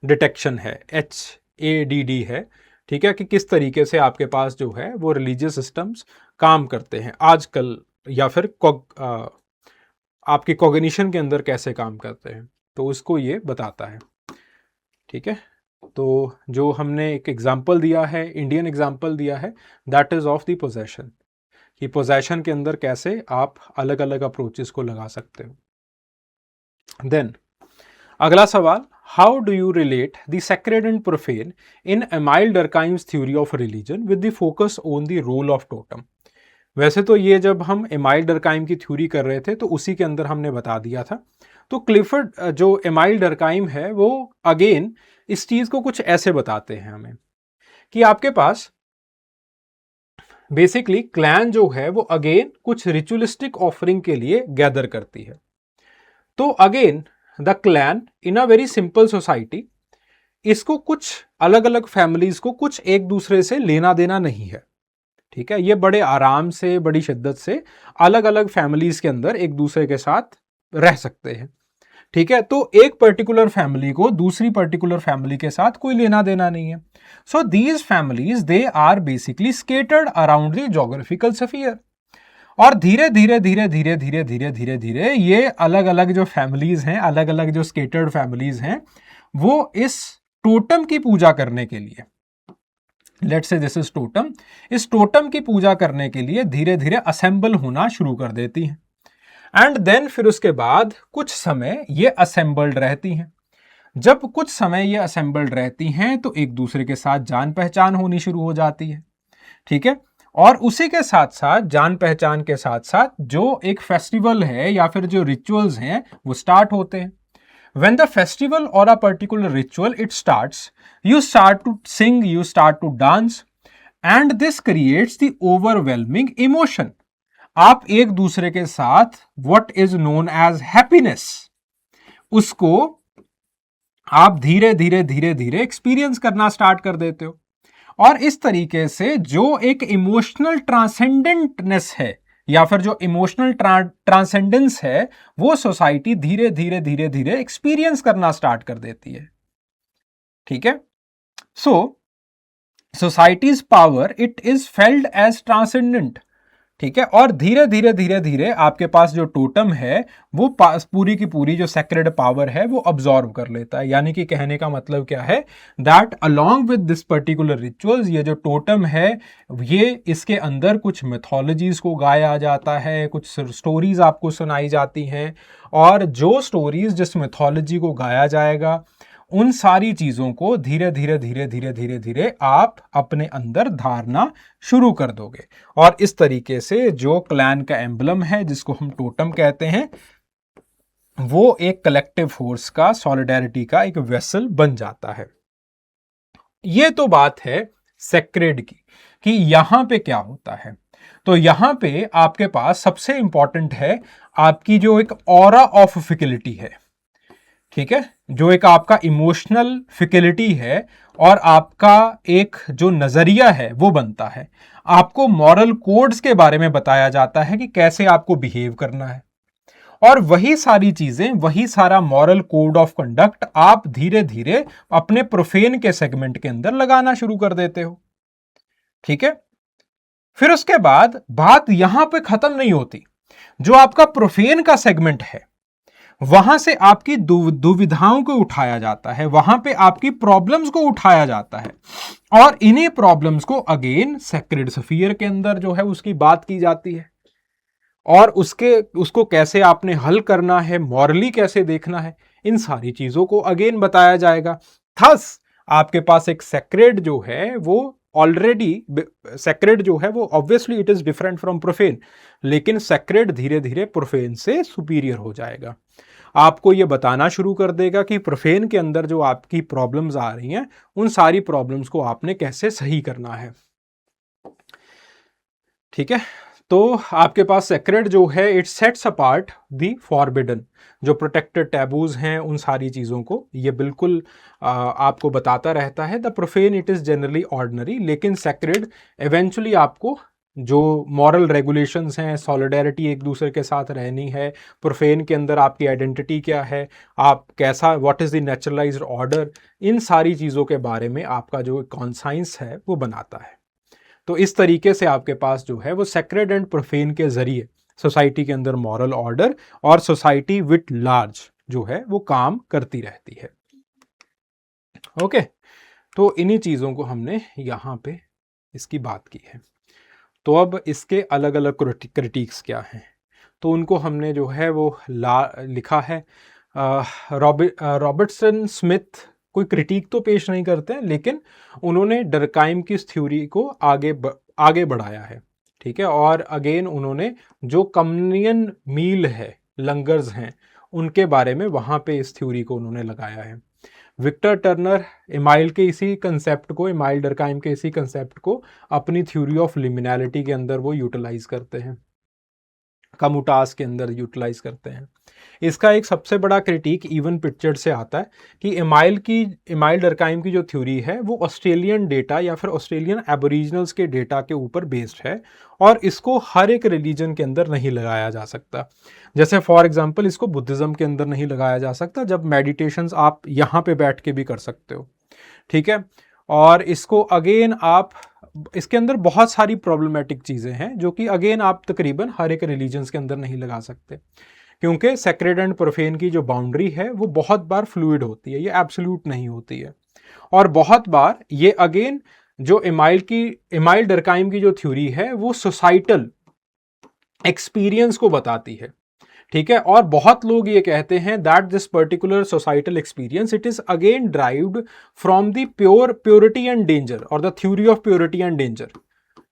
डिटेक्शन है, HADD है। ठीक है, कि किस तरीके से आपके पास जो है वो रिलीजियस सिस्टम्स काम करते हैं आजकल, या फिर आपकी कॉग्निशन के अंदर कैसे काम करते हैं, तो उसको ये बताता है। ठीक है, तो जो हमने एक एग्जाम्पल दिया है, इंडियन एग्जाम्पल दिया है, that is of the possession, कि पोजेशन के अंदर कैसे आप अलग अलग अप्रोचेस को लगा सकते हो। देन अगला सवाल, how do you relate the sacred and profane in Emile Durkheim's theory of religion with the focus on the role of totem. वैसे तो ये जब हम एमाइल डर्काइम की थ्योरी कर रहे थे तो उसी के अंदर हमने बता दिया था। तो क्लिफर्ड जो एमाइल डर्काइम है वो अगेन इस चीज को कुछ ऐसे बताते हैं हमें, कि आपके पास बेसिकली क्लैन जो है वो अगेन कुछ रिचुअलिस्टिक ऑफरिंग के लिए गैदर करती है। तो again the clan in a very simple society, इसको कुछ अलग अलग फैमिलीज को कुछ एक दूसरे से लेना देना नहीं है। ठीक है, ये बड़े आराम से, बड़ी शिद्दत से अलग अलग फैमिलीज के अंदर एक दूसरे के साथ रह सकते हैं। ठीक है, तो एक पर्टिकुलर फैमिली को दूसरी पर्टिकुलर फैमिली के साथ कोई लेना देना नहीं है। So these families they are basically scattered around the geographical sphere, और धीरे धीरे धीरे धीरे धीरे धीरे धीरे धीरे ये अलग अलग जो फैमिलीज हैं, अलग अलग जो स्केटर्ड फैमिलीज हैं, वो इस टोटम की पूजा करने के लिए, let's say this is totem, इस टोटम की पूजा करने के लिए धीरे धीरे असेंबल होना शुरू कर देती हैं। एंड देन फिर उसके बाद कुछ समय ये असेंबल्ड रहती हैं। जब कुछ समय ये असेंबल्ड रहती हैं तो एक दूसरे के साथ जान पहचान होनी शुरू हो जाती है। ठीक है, और उसी के साथ साथ, जान पहचान के साथ साथ जो एक फेस्टिवल है या फिर जो रिचुअल्स हैं वो स्टार्ट होते हैं। When the festival or a particular ritual it starts, you start to sing, you start to dance, and this creates the overwhelming emotion. आप एक दूसरे के साथ what is known as happiness, उसको आप धीरे धीरे धीरे धीरे एक्सपीरियंस करना स्टार्ट कर देते हो, और इस तरीके से जो एक इमोशनल ट्रांसेंडेंटनेस है या फिर जो इमोशनल ट्रांसेंडेंस है वो सोसाइटी धीरे धीरे धीरे धीरे एक्सपीरियंस करना स्टार्ट कर देती है। ठीक है, so societies power it is felt as transcendent. ठीक है। और धीरे धीरे धीरे धीरे आपके पास जो टोटम है वो पूरी की पूरी जो सेक्रेड पावर है वो अब्जॉर्व कर लेता है। यानी कि कहने का मतलब क्या है, that along with this particular rituals, ये जो टोटम है ये इसके अंदर कुछ मिथोलॉजीज को गाया जाता है, कुछ स्टोरीज आपको सुनाई जाती हैं, और जो स्टोरीज जिस मिथोलॉजी को गाया जाएगा उन सारी चीजों को धीरे धीरे धीरे धीरे धीरे धीरे आप अपने अंदर धारना शुरू कर दोगे। और इस तरीके से जो क्लैन का एम्बलम है जिसको हम टोटम कहते हैं वो एक कलेक्टिव फोर्स का, सॉलिडेरिटी का एक वेसल बन जाता है। ये तो बात है सेक्रेड की कि यहां पे क्या होता है। तो यहां पे आपके पास सबसे इंपॉर्टेंट है आपकी जो एक ऑरा ऑफ फिकलिटी है, ठीक है, जो एक आपका इमोशनल फिकलिटी है और आपका एक जो नजरिया है वो बनता है। आपको मॉरल कोड्स के बारे में बताया जाता है कि कैसे आपको बिहेव करना है, और वही सारी चीजें, वही सारा मॉरल कोड ऑफ कंडक्ट आप धीरे धीरे अपने प्रोफेन के सेगमेंट के अंदर लगाना शुरू कर देते हो। ठीक है, फिर उसके बाद बात यहां पे खत्म नहीं होती। जो आपका प्रोफेन का सेगमेंट है वहां से आपकी दुविधाओं को उठाया जाता है, वहां पे आपकी प्रॉब्लम्स को उठाया जाता है, और इन्हीं प्रॉब्लम्स को अगेन सेक्रेड स्फीयर के अंदर जो है उसकी बात की जाती है, और उसको कैसे आपने हल करना है, मॉरली कैसे देखना है, इन सारी चीजों को अगेन बताया जाएगा। थस आपके पास एक सेक्रेड जो है वो ऑलरेडी, सेक्रेड जो है वो obviously it is different from profane, लेकिन सेक्रेड धीरे धीरे प्रोफेन से सुपीरियर हो जाएगा। आपको ये बताना शुरू कर देगा कि प्रोफेन के अंदर जो आपकी प्रॉब्लम्स आ रही हैं उन सारी प्रॉब्लम्स को आपने कैसे सही करना है। ठीक है, तो आपके पास सेक्रेड जो है it sets apart the forbidden, जो प्रोटेक्टेड टैबूज हैं उन सारी चीज़ों को ये बिल्कुल आपको बताता रहता है। The profane it is generally ordinary, लेकिन सेक्रेड इवेंचुअली आपको जो मॉरल रेगुलेशंस हैं, सॉलिडेरिटी एक दूसरे के साथ रहनी है, प्रोफेन के अंदर आपकी आइडेंटिटी क्या है, आप कैसा, what is the naturalized order, इन सारी चीज़ों के बारे में आपका जो कॉन्साइंस है वो बनाता है। तो इस तरीके से आपके पास जो है वो सेक्रेड एंड प्रोफेन के जरिए सोसाइटी के अंदर मॉरल ऑर्डर और सोसाइटी विट लार्ज जो है वो काम करती रहती है। ओके, तो इन्हीं चीज़ों को हमने यहाँ पे इसकी बात की है। तो अब इसके अलग अलग क्रिटिक्स क्या हैं, तो उनको हमने जो है वो लिखा है। रॉबर्टसन स्मिथ कोई क्रिटिक तो पेश नहीं करते हैं, लेकिन उन्होंने डर्काइम की इस थ्योरी को आगे बढ़ाया है। ठीक है, और अगेन उन्होंने जो कम्युनियन मील है, लंगर्स हैं, उनके बारे में वहाँ पे इस थ्योरी को उन्होंने लगाया है। विक्टर टर्नर इमाइल के इसी कंसेप्ट को, इमाइल डर्काइम के इसी कंसेप्ट को अपनी थ्योरी ऑफ लिमिनैलिटी के अंदर वो यूटिलाइज करते हैं, कमुटास के अंदर यूटिलाइज करते हैं। इसका एक सबसे बड़ा क्रिटिक इवन पिक्चर्ड से आता है कि इमाइल डर्काइम की जो थ्योरी है वो ऑस्ट्रेलियन डेटा या फिर ऑस्ट्रेलियन एबोरिजिनल्स के डेटा के ऊपर बेस्ड है, और इसको हर एक रिलीजन के अंदर नहीं लगाया जा सकता। जैसे फॉर एग्जांपल इसको बुद्धिज्म के अंदर नहीं लगाया जा सकता, जब मेडिटेशंस आप यहाँ पे बैठ के भी कर सकते हो। ठीक है, और इसको अगेन आप, इसके अंदर बहुत सारी प्रॉब्लमेटिक चीज़ें हैं जो कि अगेन आप तकरीबन हर एक रिलीजन्स के अंदर नहीं लगा सकते, क्योंकि सेक्रेड एंड प्रोफेन की जो बाउंड्री है वो बहुत बार फ्लूइड होती है, ये एब्सोल्यूट नहीं होती है। और बहुत बार ये अगेन जो इमाइल डर्काइम की जो थ्योरी है वो सोसाइटल एक्सपीरियंस को बताती है। ठीक है, और बहुत लोग ये कहते हैं that this particular societal experience it is again derived from the purity and danger और the theory of purity and danger.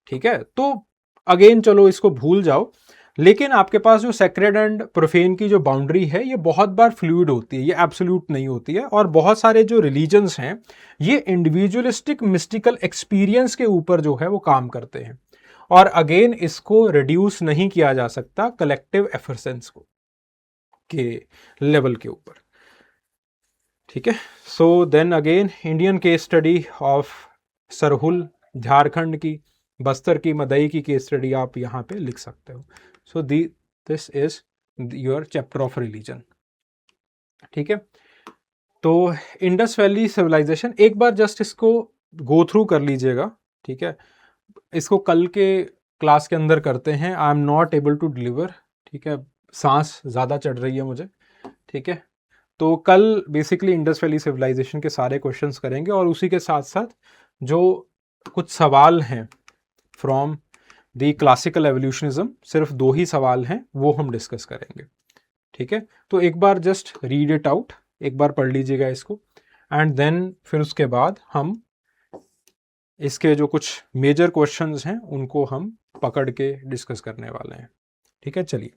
ठीक है, तो अगेन चलो इसको भूल जाओ, लेकिन आपके पास जो सेक्रेड एंड प्रोफेन की जो बाउंड्री है ये बहुत बार फ्लूइड होती है, ये एब्सोल्यूट नहीं होती है। और बहुत सारे जो रिलीजन्स हैं ये इंडिविजुअलिस्टिक मिस्टिकल एक्सपीरियंस के ऊपर जो है वो काम करते हैं, और अगेन इसको रिड्यूस नहीं किया जा सकता कलेक्टिव एफर्सेंस को के लेवल के ऊपर। ठीक है, so then again Indian case study of Sarhul, Jharkhand की, बस्तर की, मदई की केस स्टडी आप यहाँ पे लिख सकते हो। सो this is your chapter of religion. ठीक है, तो इंडस वैली सिविलाइजेशन एक बार जस्ट इसको गो थ्रू कर लीजिएगा। ठीक है, इसको कल के क्लास के अंदर करते हैं। I am not able to deliver, ठीक है, सांस ज़्यादा चढ़ रही है मुझे, ठीक है। तो कल बेसिकली इंडस वैली सिविलाइजेशन के सारे क्वेश्चंस करेंगे और उसी के साथ साथ जो कुछ सवाल हैं फ्रॉम द क्लासिकल एवोल्यूशनिज्म, सिर्फ 2 ही सवाल हैं, वो हम डिस्कस करेंगे, ठीक है। तो एक बार जस्ट रीड इट आउट, एक बार पढ़ लीजिएगा इसको, एंड देन फिर उसके बाद हम इसके जो कुछ मेजर क्वेश्चंस हैं उनको हम पकड़ के डिस्कस करने वाले हैं, ठीक है। चलिए।